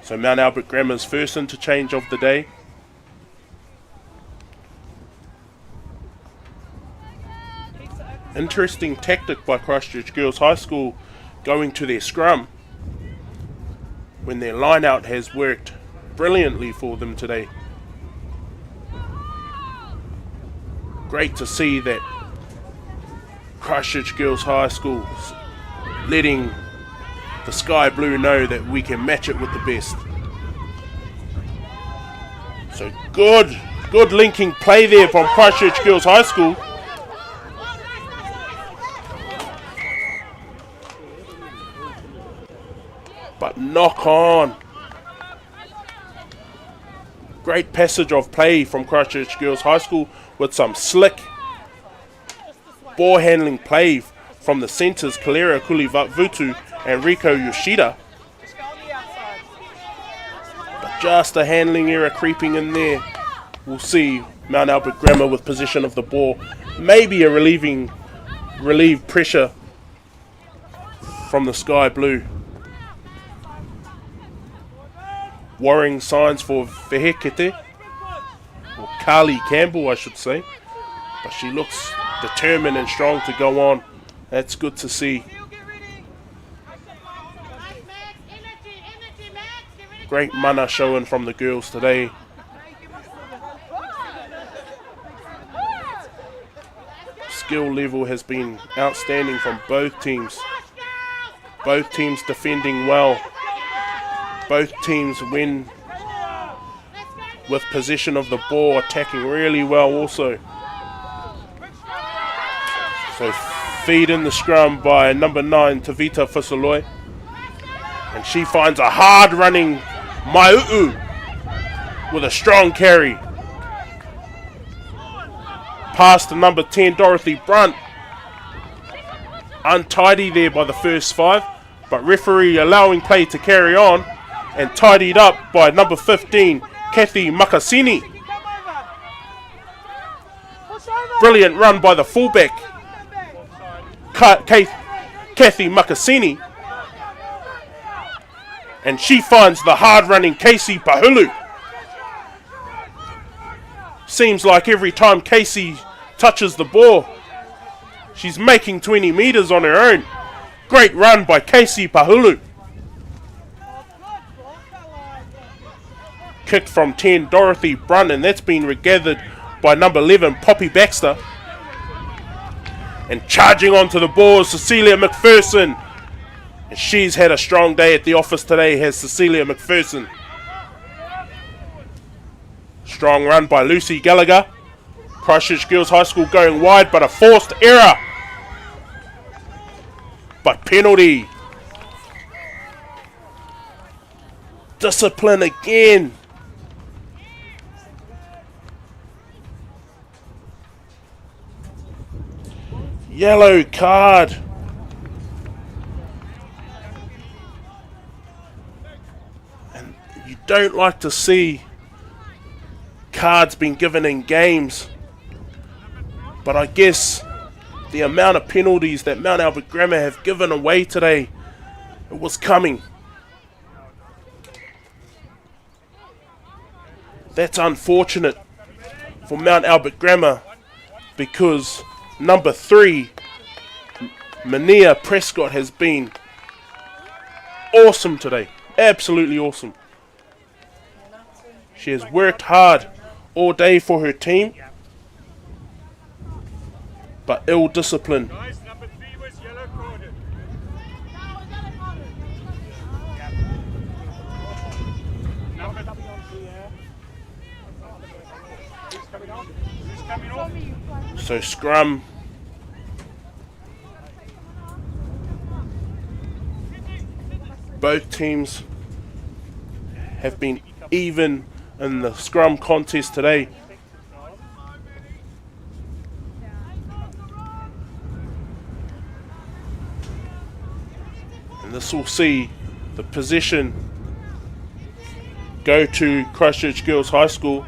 So Mount Albert Grammar's first interchange of the day. Interesting tactic by Christchurch Girls High School going to their scrum when their line out has worked brilliantly for them today. Great to see that Christchurch Girls High School letting the Sky Blue know that we can match it with the best. So good linking play there from Christchurch Girls High School. But knock on. Great passage of play from Christchurch Girls High School with some slick ball handling play from the centres Kalera Kulivutu and Riko Yoshida. But Just a handling error creeping in there. We'll see Mount Albert Grammar with possession of the ball. Maybe a relieved pressure from the Sky Blue. Worrying signs for Vehekete, or Carly Campbell I should say, but she looks determined and strong to go on. That's good to see. Great mana showing from the girls today. Skill level has been outstanding from both teams. Both teams defending well. Both teams win with possession of the ball, attacking really well also. So feed in the scrum by number 9, Tavita Fusoloi. And she finds a hard running Maiu'u with a strong carry. Pass to number 10, Dorothy Brunt. Untidy there by the first 5, but referee allowing play to carry on. And tidied up by number 15, Kathy Makasini. Brilliant run by the fullback, Kathy Makasini. And she finds the hard-running Casey Pahulu. Seems like every time Casey touches the ball, she's making 20 metres on her own. Great run by Casey Pahulu. Kick from 10, Dorothy Brunt, and that's been regathered by number 11, Poppy Baxter. And charging onto the ball is Cecilia McPherson. And she's had a strong day at the office today, has Cecilia McPherson. Strong run by Lucy Gallagher. Christchurch Girls High School going wide, but a forced error. But penalty. Discipline again. Yellow card. And you don't like to see cards being given in games. But I guess the amount of penalties that Mount Albert Grammar have given away today, it was coming. That's unfortunate for Mount Albert Grammar because number 3, Mania Prescott, has been awesome today. Absolutely awesome. She has worked hard all day for her team, but ill discipline. Number 3 was yellow carded. Who's coming off? So scrum. Both teams have been even in the scrum contest today. And this will see the possession go to Christchurch Girls High School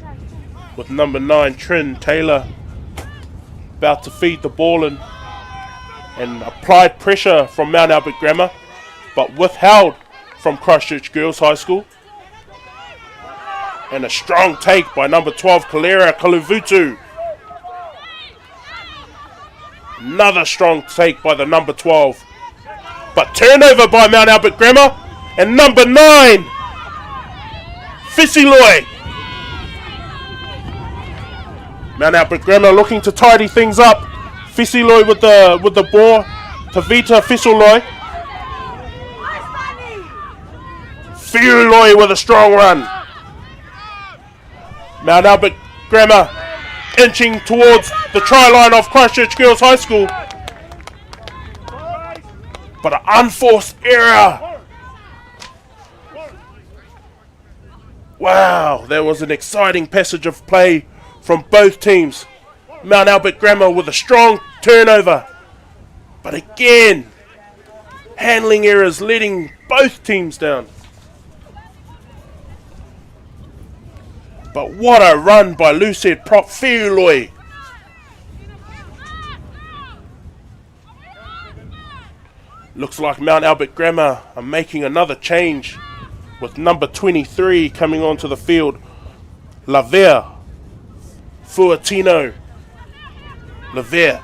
with number 9, Trin Taylor, about to feed the ball in, and applied pressure from Mount Albert Grammar, but withheld from Christchurch Girls High School. And a strong take by number 12, Kalera Kaluvutu. Another strong take by the number 12. But turnover by Mount Albert Grammar. And number 9, Fisiloi. Mount Albert Grammar looking to tidy things up. Fisiloi with the ball. Tavita Fisiloi. Fiuloi with a strong run. Mount Albert Grammar inching towards the try line of Christchurch Girls High School. But an unforced error. Wow, there was an exciting passage of play from both teams. Mount Albert Grammar with a strong turnover. But again, handling errors letting both teams down. But what a run by loosehead prop Whiuloi. Looks like Mount Albert Grammar are making another change with number 23 coming onto the field. Lavere. Fuatino. Lavere.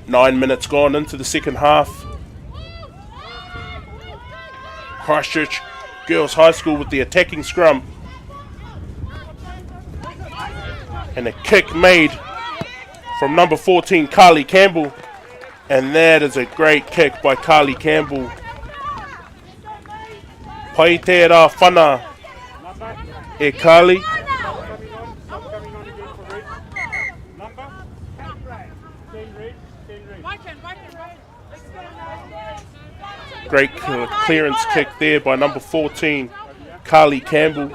9 minutes gone into the second half. Christchurch Girls High School with the attacking scrum. And a kick made from number 14, Carly Campbell. And that is a great kick by Carly Campbell. Pai te rā whana e Carly. Great clearance kick there by number 14, Carly Campbell.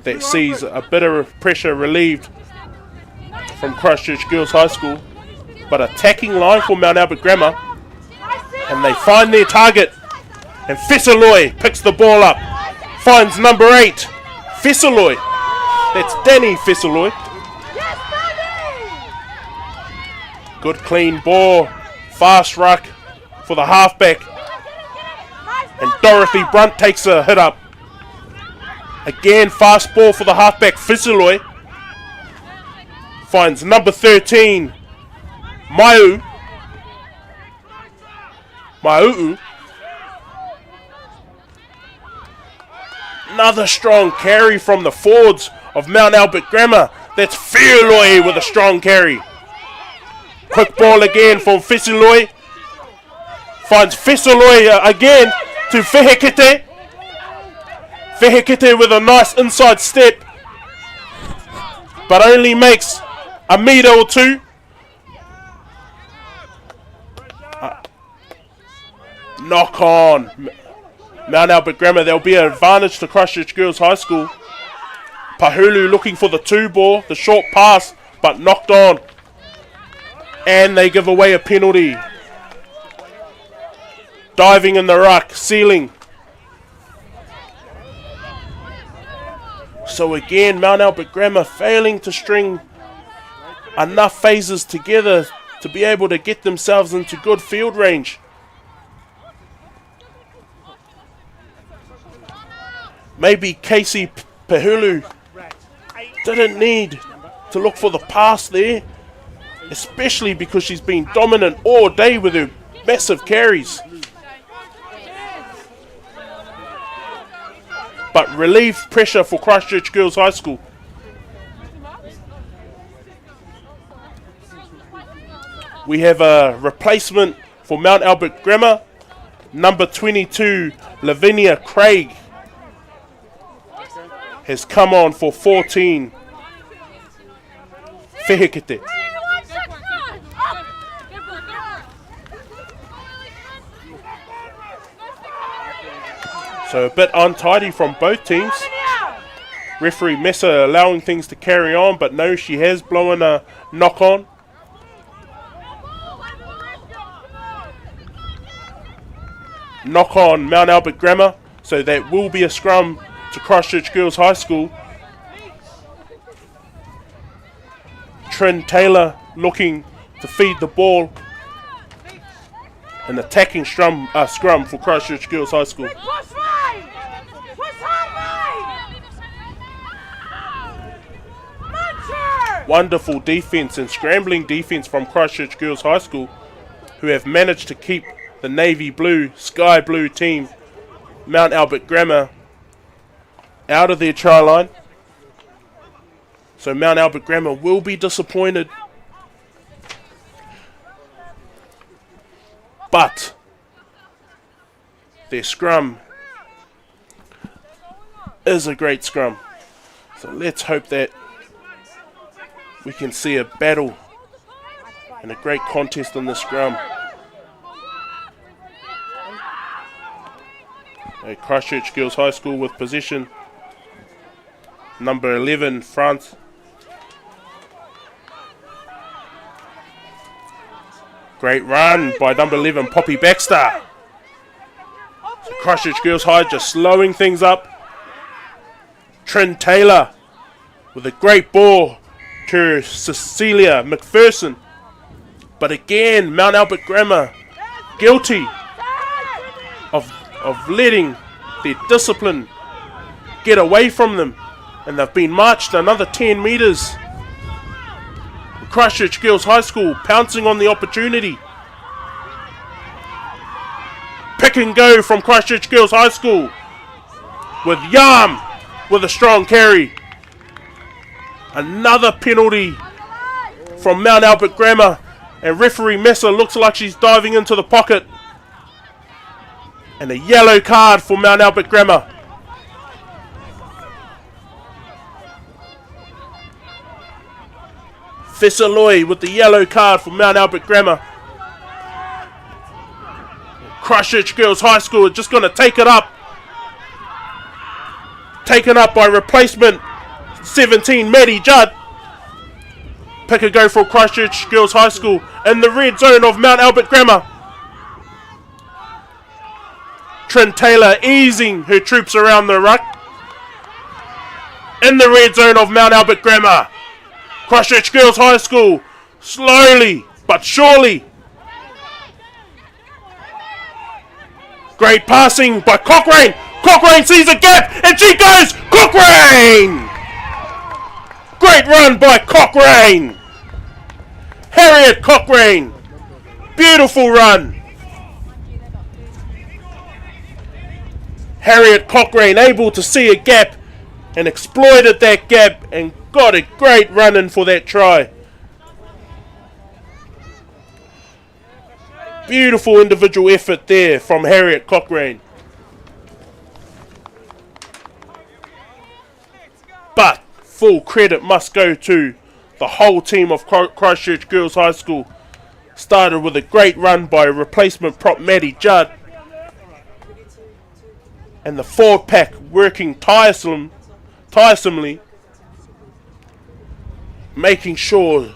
That sees a bit of pressure relieved from Christchurch Girls High School. But attacking line for Mount Albert Grammar. And they find their target. And Whiuloi picks the ball up. Finds number 8, Whiuloi. That's Danny Whiuloi. Good clean ball. Fast ruck for the halfback. And Dorothy Brunt takes a hit up. Again, fast ball for the halfback, Whiuloi. Finds number 13, Maiu. Another strong carry from the forwards of Mount Albert Grammar. That's Whiuloi with a strong carry. Quick ball again from Whiuloi. Finds Whiuloi again to Fehekete. Fehekete with a nice inside step. But only makes a metre or two. Knock on. Mount Albert Grammar, there'll be an advantage to Christchurch Girls High School. Pahulu looking for the 2 ball, the short pass, but knocked on. And they give away a penalty. Diving in the ruck, Sealing. So again, Mount Albert Grammar failing to string enough phases together to be able to get themselves into good field range. Maybe Casey Pahulu didn't need to look for the pass there, especially because she's been dominant all day with her massive carries. But relief pressure for Christchurch Girls High School. We have a replacement for Mount Albert Grammar. Number 22, Lavinia Craig, has come on for 14, Fehekete. So a bit untidy from both teams. Referee Mesa allowing things to carry on, but no, she has blown a knock on. Knock on Mount Albert Grammar, so that will be a scrum to Christchurch Girls High School. Trin Taylor looking to feed the ball. An attacking scrum for Christchurch Girls High School. Wonderful defense and scrambling defense from Christchurch Girls High School, who have managed to keep the navy blue, sky blue team, Mount Albert Grammar, out of their try line. So Mount Albert Grammar will be disappointed. But their scrum is a great scrum. So let's hope that we can see a battle and a great contest on the scrum. Christchurch Girls High School with possession. Number 11, France. Great run by number 11, Poppy Baxter. Christchurch Girls High just slowing things up. Trin Taylor with a great ball to Cecilia McPherson. But again, Mount Albert Grammar guilty of letting their discipline get away from them. And they've been marched another 10 metres. Christchurch Girls High School pouncing on the opportunity. Pick and go from Christchurch Girls High School with Yam with a strong carry. Another penalty from Mount Albert Grammar, and referee Messer looks like she's diving into the pocket. And a yellow card for Mount Albert Grammar. Fesaloy with the yellow card for Mount Albert Grammar. Christchurch Girls High School are just going to take it up. Taken up by replacement 17 Maddie Judd. Pick a go for Christchurch Girls High School in the red zone of Mount Albert Grammar. Trin Taylor easing her troops around the ruck. In the red zone of Mount Albert Grammar. Christchurch Girls High School slowly but surely. Great passing by Cochrane. Cochrane sees a gap and she goes. Cochrane! Great run by Cochrane. Harriet Cochrane. Beautiful run. Harriet Cochrane able to see a gap and exploited that gap and got a great run in for that try. Beautiful individual effort there from Harriet Cochrane. But full credit must go to the whole team of Christchurch Girls High School. Started with a great run by replacement prop Maddie Judd. And the forward pack working tiresomely. Making sure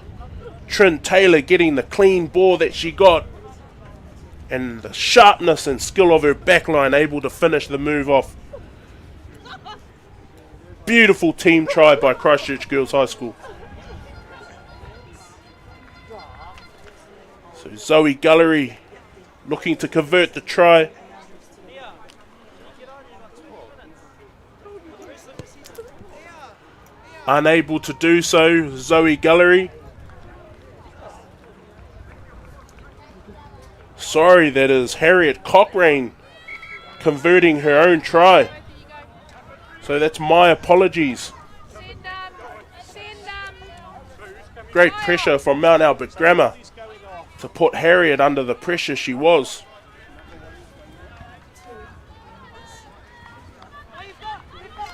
Trin Taylor getting the clean ball that she got. And the sharpness and skill of her backline able to finish the move off. Beautiful team try by Christchurch Girls High School. So Zoe Gullery looking to convert the try. Unable to do so, Zoe Gullery. Sorry, that is Harriet Cochrane converting her own try. So that's my apologies. Great pressure from Mount Albert Grammar to put Harriet under the pressure she was.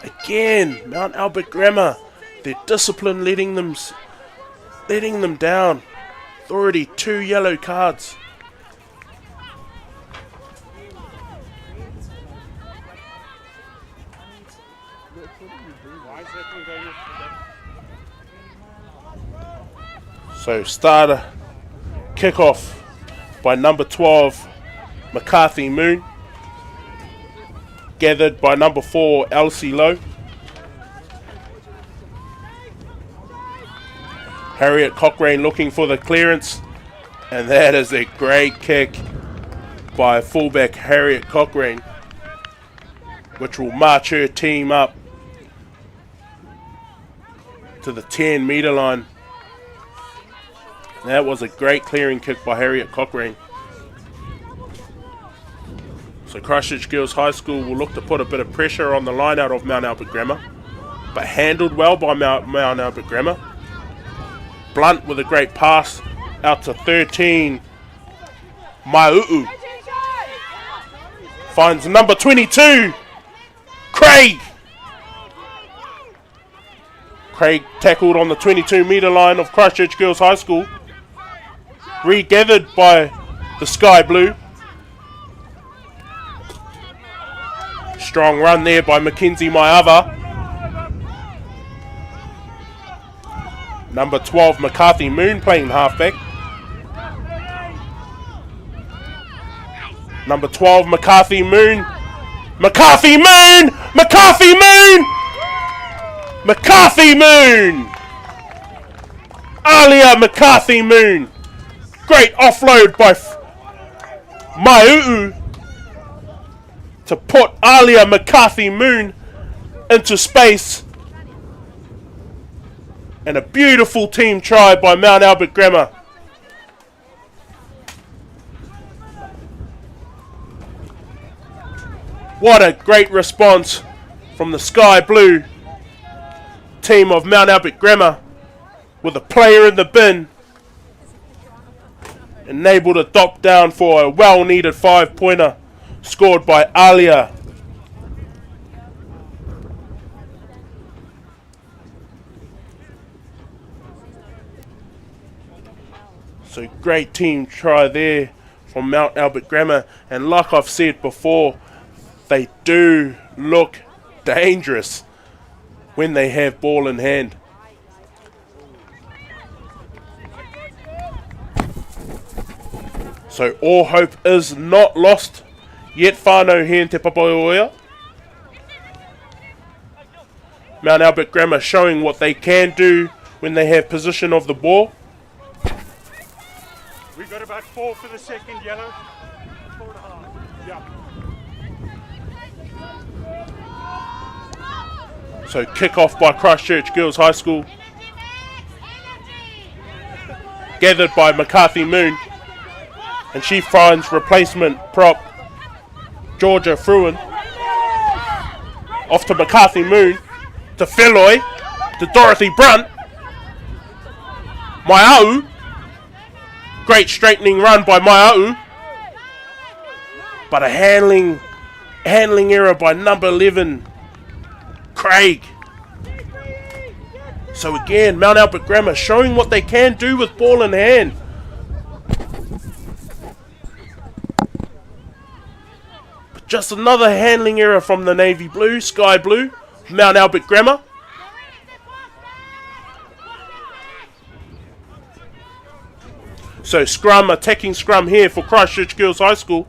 Again, Mount Albert Grammar, their discipline letting them down. Already 2 yellow cards. So starter kickoff by number 12 McCarthy Moon, gathered by number 4 Elsie Lowe. Harriet Cochrane looking for the clearance, and that is a great kick by fullback Harriet Cochrane, which will march her team up to the 10-metre line. That was a great clearing kick by Harriet Cochrane. So Christchurch Girls High School will look to put a bit of pressure on the line out of Mount Albert Grammar, but handled well by Mount Albert Grammar. Blunt with a great pass out to 13. Maiu'u finds number 22, Craig. Craig tackled on the 22-metre line of Christchurch Girls High School. Regathered by the Sky Blue. Strong run there by Mackenzie Maiava. Number 12, McCarthy Moon playing halfback. Number 12, McCarthy Moon McCarthy Moon! McCarthy Moon! McCarthy Moon! Alia McCarthy Moon! Great offload by Maiu'u to put Alia McCarthy Moon into space. And a beautiful team try by Mount Albert Grammar. What a great response from the Sky Blue team of Mount Albert Grammar, with a player in the bin, and able to dop down for a well-needed 5-pointer scored by Alia. So great team try there from Mount Albert Grammar, and like I've said before, they do look dangerous when they have ball in hand. So all hope is not lost yet whānau here in Te Papaoia. Mount Albert Grammar showing what they can do when they have possession of the ball. We got about 4 for the second yellow. 4.5. Yeah. So kick off by Christchurch Girls High School. Gathered by McCarthy Moon. And she finds replacement prop Georgia Fruin. Off to McCarthy Moon. To Feloy. To Dorothy Brunt. Maiau. Great straightening run by Maiau. But a handling error by number 11, Craig. So again, Mount Albert Grammar showing what they can do with ball in hand. But just another handling error from the Navy Blue, Sky Blue, Mount Albert Grammar. So scrum, attacking scrum here for Christchurch Girls High School.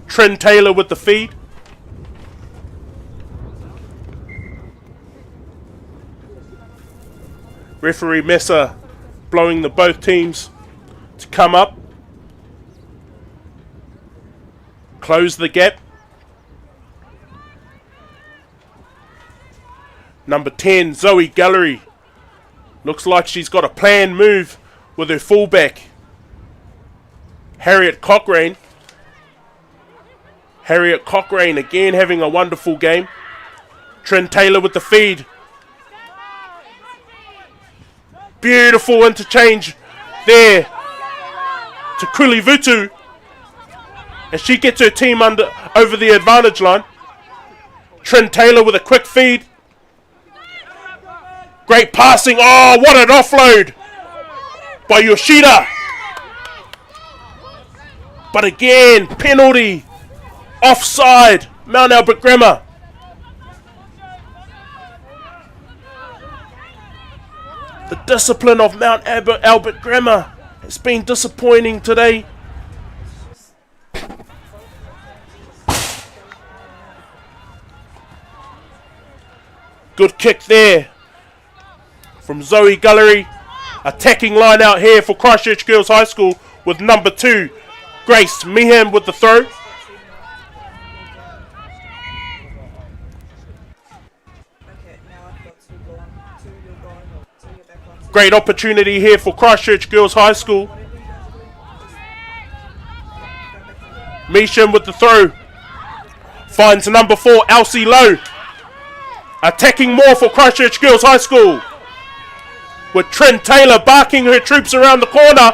Trin Taylor with the feed. Referee Mesa blowing the both teams to come up. Close the gap. Number 10, Zoe Gallery. Looks like she's got a planned move with her fullback, Harriet Cochrane. Harriet Cochrane again having a wonderful game. Trin Taylor with the feed. Beautiful interchange there to Kulivutu. And she gets her team over the advantage line. Trin Taylor with a quick feed. Great passing. Oh, what an offload by Yoshida. But again, penalty. Offside. Mount Albert Grammar. The discipline of Mount Albert Grammar has been disappointing today. Good kick there from Zoe Gullery. Attacking line out here for Christchurch Girls High School with number 2, Grace Meehan with the throw. Great opportunity here for Christchurch Girls High School. Meehan with the throw. Finds number 4, Elsie Lowe. Attacking more for Christchurch Girls High School, with Trin Taylor barking her troops around the corner.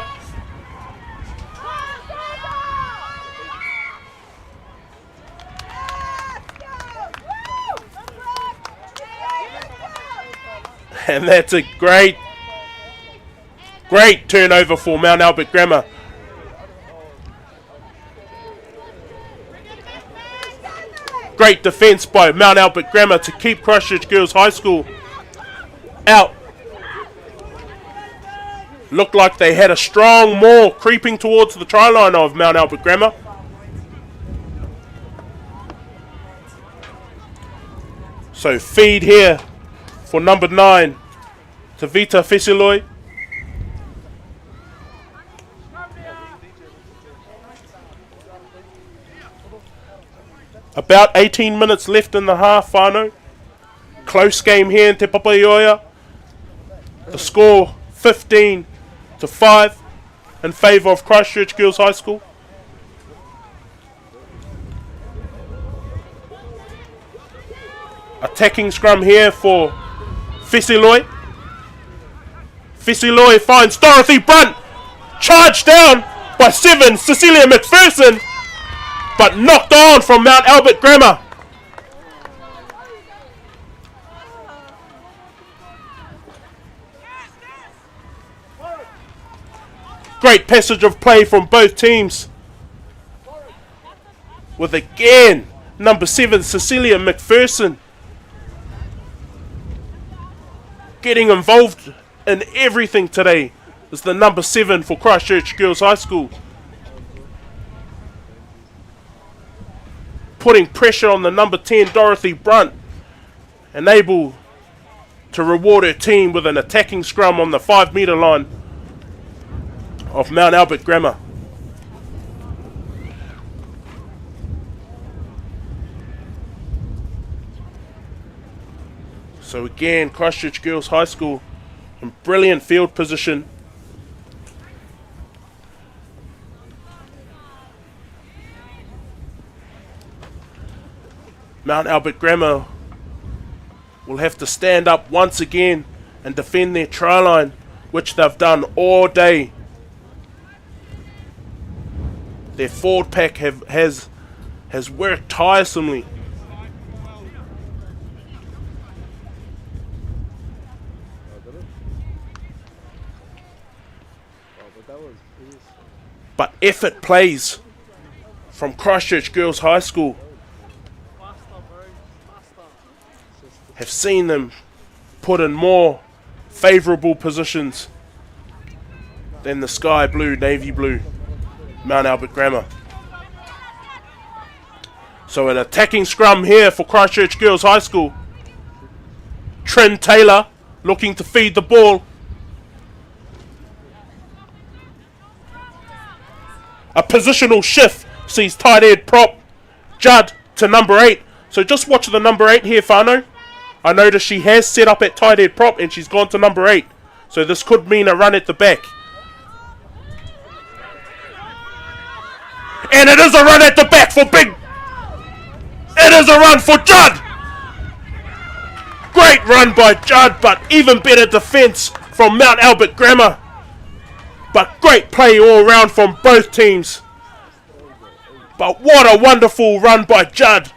And that's a great turnover for Mount Albert Grammar. Great defence by Mount Albert Grammar to keep Christchurch Girls High School out. Looked like they had a strong maul creeping towards the try line of Mount Albert Grammar. So feed here for number 9, Tavita Fesiloi. About 18 minutes left in the half, whānau. Close game here in Te Papaioia. The score 15-5 in favour of Christchurch Girls High School. Attacking scrum here for Fesiloi. Fesiloi finds Dorothy Brunt. Charged down by 7, Cecilia McPherson. But knocked on from Mount Albert Grammar. Great passage of play from both teams. With again, number 7, Cecilia McPherson. Getting involved in everything today is the number 7 for Christchurch Girls High School. Putting pressure on the number 10, Dorothy Brunt, and able to reward her team with an attacking scrum on the 5-metre line of Mount Albert Grammar. So again, Christchurch Girls High School in brilliant field position. Mount Albert Grammar will have to stand up once again and defend their try line, which they've done all day. Their forward pack has worked tiresomely. But effort plays from Christchurch Girls High School have seen them put in more favourable positions than the sky blue, navy blue Mount Albert Grammar. So an attacking scrum here for Christchurch Girls High School. Trin Taylor looking to feed the ball. A positional shift sees tight head prop Judd to number 8. So just watch the number 8 here, whānau. I notice she has set up at tight head prop and she's gone to number 8. So this could mean a run at the back. And it is a run at the back for Big. It is a run for Judd. Great run by Judd, but even better defence from Mount Albert Grammar. But great play all round from both teams. But what a wonderful run by Judd.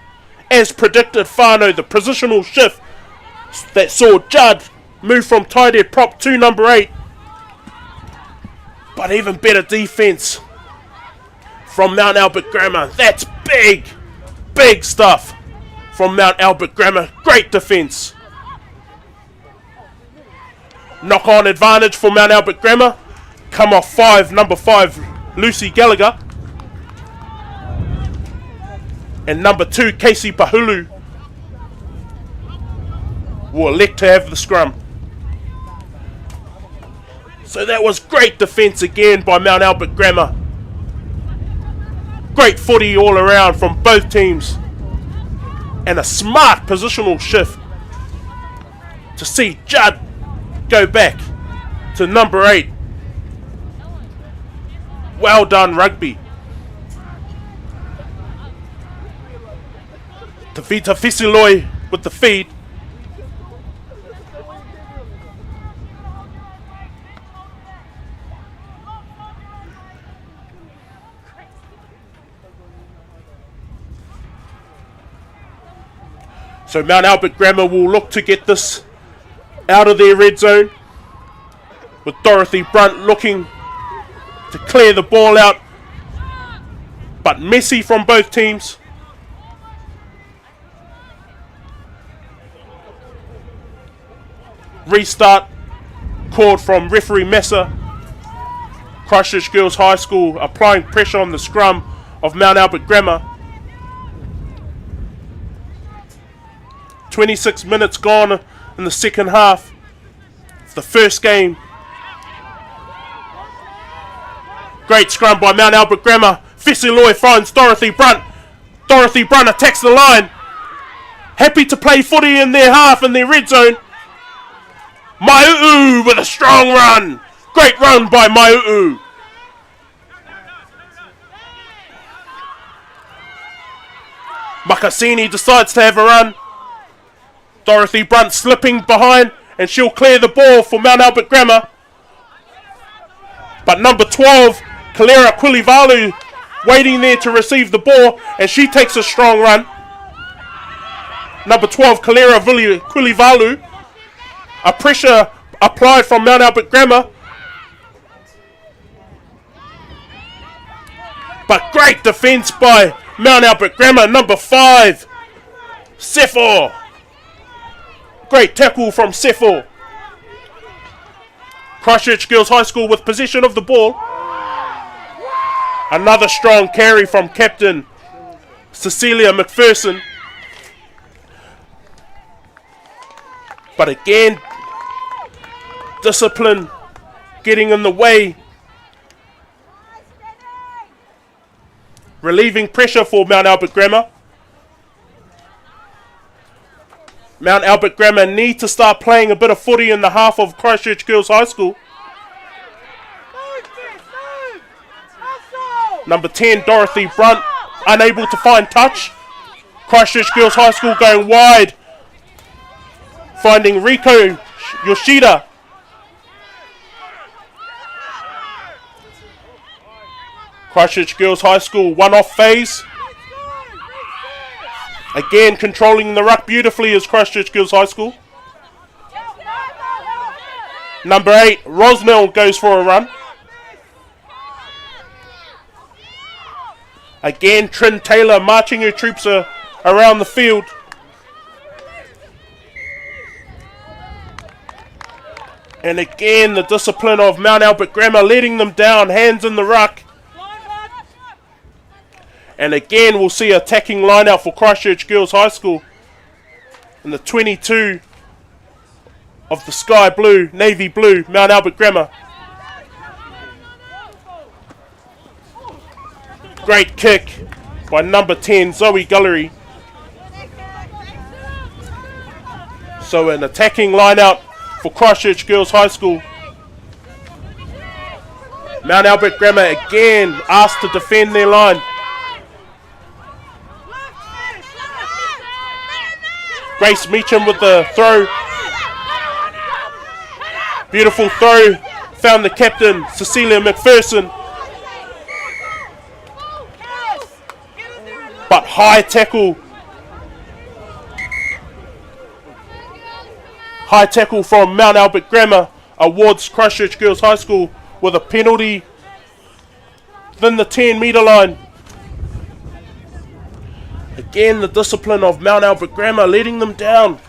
As predicted, whānau, the positional shift that saw Judd move from tight head prop to number 8. But even better defence from Mount Albert Grammar. That's big, big stuff from Mount Albert Grammar. Great defence. Knock on advantage for Mount Albert Grammar. Come off 5, number 5, Lucy Gallagher. And number 2, Casey Pahulu, will elect to have the scrum. So that was great defence again by Mount Albert Grammar. Great footy all around from both teams. And a smart positional shift to see Judd go back to number 8. Well done, rugby. Tavita Fesiloi with the feed. So Mount Albert Grammar will look to get this out of their red zone, with Dorothy Brunt looking to clear the ball out, but messy from both teams. Restart called from referee Messer. Christchurch Girls High School applying pressure on the scrum of Mount Albert Grammar. 26 minutes gone in the second half. It's the first game. Great scrum by Mount Albert Grammar. Fessiloi finds Dorothy Brunt. Dorothy Brunt attacks the line. Happy to play footy in their half in their red zone. Maiu'u with a strong run. Great run by Maiu'u. Makasini decides to have a run. Dorothy Brunt slipping behind, and she'll clear the ball for Mount Albert Grammar. But number 12, Kalera Kulivalu, waiting there to receive the ball, and she takes a strong run. Number 12, Kalera Kulivalu. A pressure applied from Mount Albert Grammar. But great defence by Mount Albert Grammar. Number 5, Sefo. Great tackle from Sefo. Christchurch Girls High School with possession of the ball. Another strong carry from captain Cecilia McPherson. But again, discipline getting in the way. Relieving pressure for Mount Albert Grammar. Mount Albert Grammar need to start playing a bit of footy in the half of Christchurch Girls High School. Number 10, Dorothy Brunt, unable to find touch. Christchurch Girls High School going wide. Finding Riko Yoshida. Christchurch Girls High School one-off phase. Again, controlling the ruck beautifully is Christchurch Girls High School. Number 8, Rosmel goes for a run. Again, Trin Taylor marching her troops around the field. And again, the discipline of Mount Albert Grammar letting them down, hands in the ruck. And again, we'll see attacking line out for Christchurch Girls High School. In the 22 of the sky blue, navy blue, Mount Albert Grammar. Great kick by number 10, Zoe Gullery. So an attacking line out for Christchurch Girls High School. Mount Albert Grammar again asked to defend their line. Grace Meacham with the throw. Beautiful throw. Found the captain, Cecilia McPherson. But high tackle. High tackle from Mount Albert Grammar awards Christchurch Girls High School with a penalty within the 10-metre line. Again, the discipline of Mount Albert Grammar letting them down.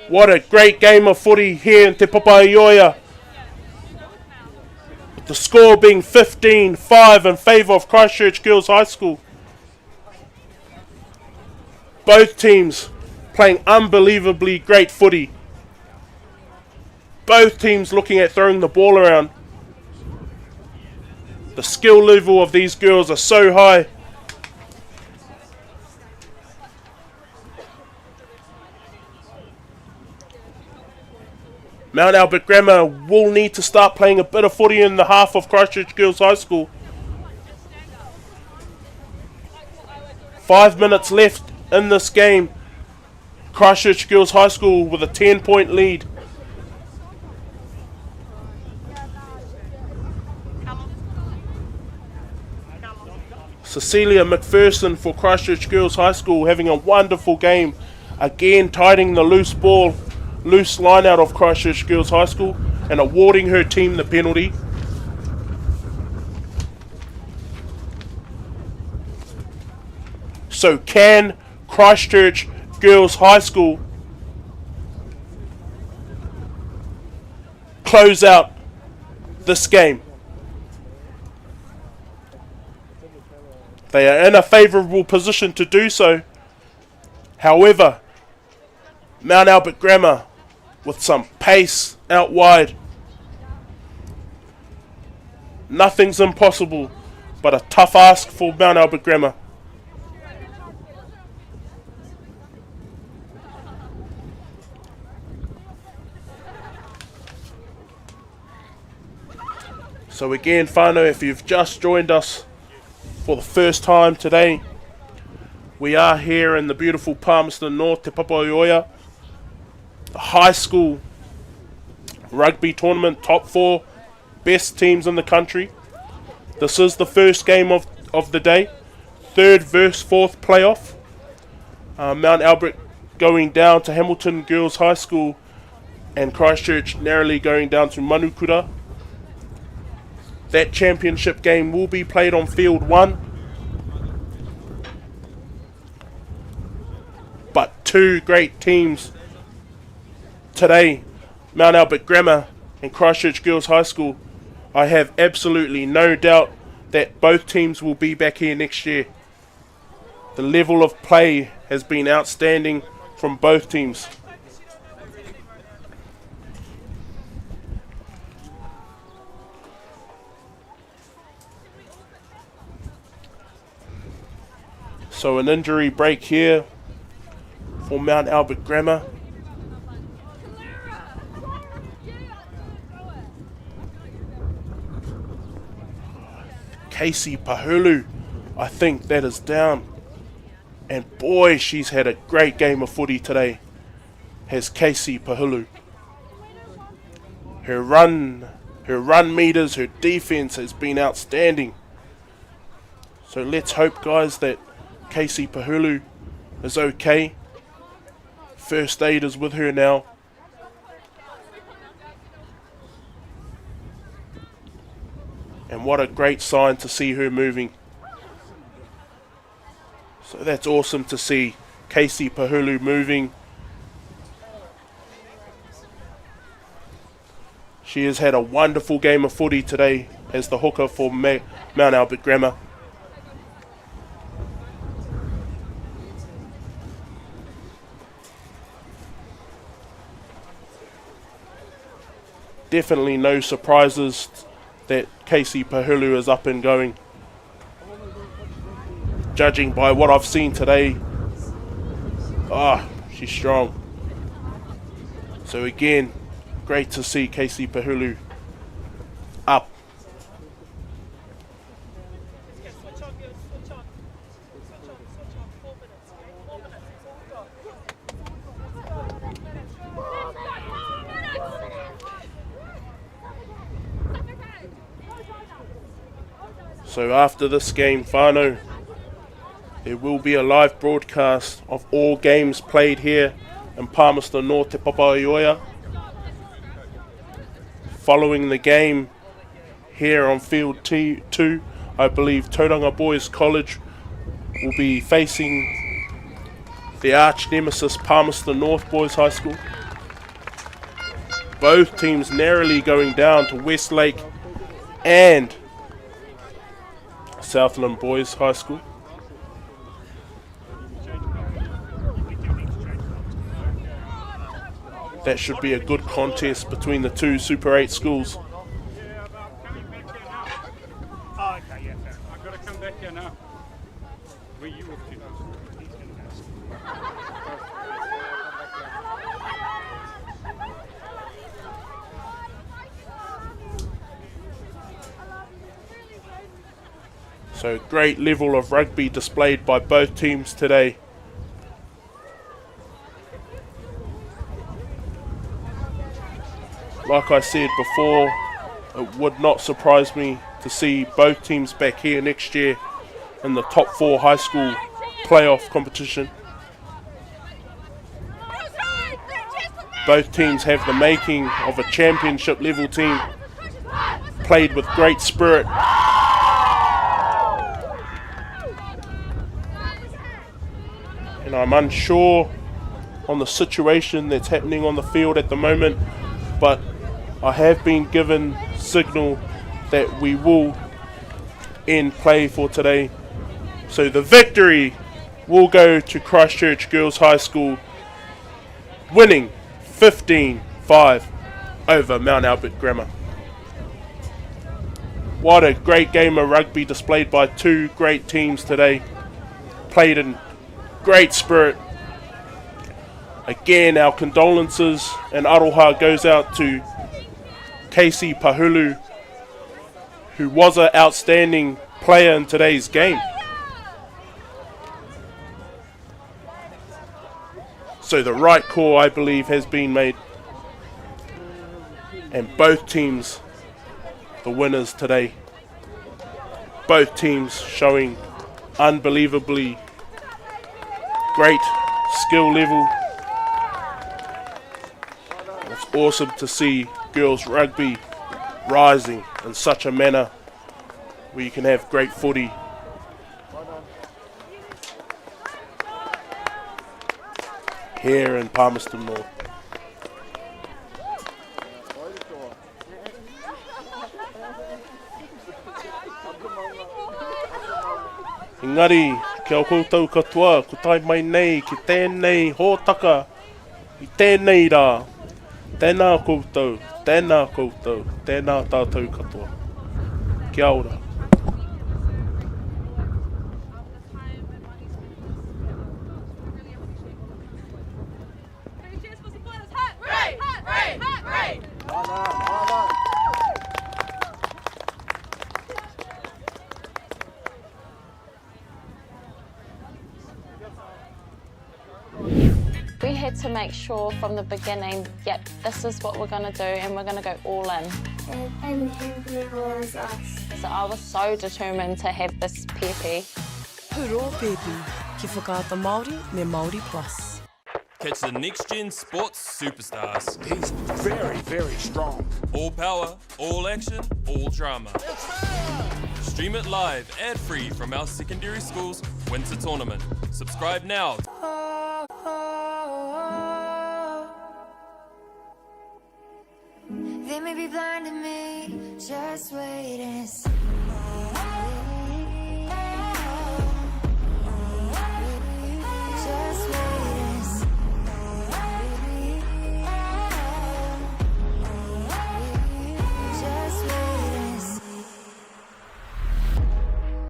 What a great game of footy here in Te Papaioia. With the score being 15-5 in favour of Christchurch Girls High School. Both teams playing unbelievably great footy. Both teams looking at throwing the ball around. The skill level of these girls are so high. Mount Albert Grammar will need to start playing a bit of footy in the half of Christchurch Girls High School. 5 minutes left in this game. Christchurch Girls High School with a 10-point lead. Cecilia McPherson for Christchurch Girls High School having a wonderful game. Again, tiding the loose line out of Christchurch Girls High School and awarding her team the penalty. So can Christchurch Girls High School close out this game. They are in a favourable position to do so. However, Mount Albert Grammar with some pace out wide. Nothing's impossible, but a tough ask for Mount Albert Grammar. So again, whānau, if you've just joined us for the first time today, we are here in the beautiful Palmerston North, Te Papaioia, the high school rugby tournament, top 4 best teams in the country. This is the first game of the day, 3rd versus 4th playoff. Mount Albert going down to Hamilton Girls High School and Christchurch narrowly going down to Manukura. That championship game will be played on field 1. But 2 great teams today, Mount Albert Grammar and Christchurch Girls High School. I have absolutely no doubt that both teams will be back here next year. The level of play has been outstanding from both teams. So an injury break here for Mount Albert Grammar. Casey Pahulu, I think that is down. And boy, she's had a great game of footy today, has Casey Pahulu. Her run meters, her defense has been outstanding. So let's hope, guys, that Casey Pahulu is okay. First aid is with her now. And what a great sign to see her moving. So that's awesome to see Casey Pahulu moving. She has had a wonderful game of footy today as the hooker for Mount Albert Grammar. Definitely no surprises that Casey Pahulu is up and going. Judging by what I've seen today, she's strong. So again, great to see Casey Pahulu up. So after this game, whānau, there will be a live broadcast of all games played here in Palmerston North, Te Papaioia. Following the game here on field 2, I believe Tauranga Boys College will be facing the arch nemesis Palmerston North Boys High School. Both teams narrowly going down to Westlake and Southland Boys High School. That should be a good contest between the 2 Super 8 schools. I've got to come back here now. Where you off to now? So great level of rugby displayed by both teams today. Like I said before, it would not surprise me to see both teams back here next year in the top 4 high school playoff competition. Both teams have the making of a championship level team, played with great spirit. And I'm unsure on the situation that's happening on the field at the moment, but I have been given signal that we will end play for today. So the victory will go to Christchurch Girls High School, winning 15-5 over Mount Albert Grammar. What a great game of rugby displayed by two great teams today. Played in great spirit. Again, our condolences and aroha goes out to Casey Pahulu, who was an outstanding player in today's game. So the right call, I believe, has been made. And both teams, the winners today. Both teams showing unbelievably great skill level. It's awesome to see girls rugby rising in such a manner where you can have great footy. Here in Palmerston North. Engari, kia o koutou katoa, ko tai mai nei ki tēnei hōtaka, i tēnei rā. Tēnā koutou, tēnā koutou, tēnā tātou katoa. Kia ora. We had to make sure from the beginning, yep, this is what we're going to do and we're going to go all in. And he was us. So I was so determined to have this pepe. Puro pepe, ki whakaata Māori me Māori Plus. Catch the next gen sports superstars. He's very, very strong. All power, all action, all drama. Stream it live, ad-free from our secondary school's winter tournament. Subscribe now. They may be blind to me, just wait and see.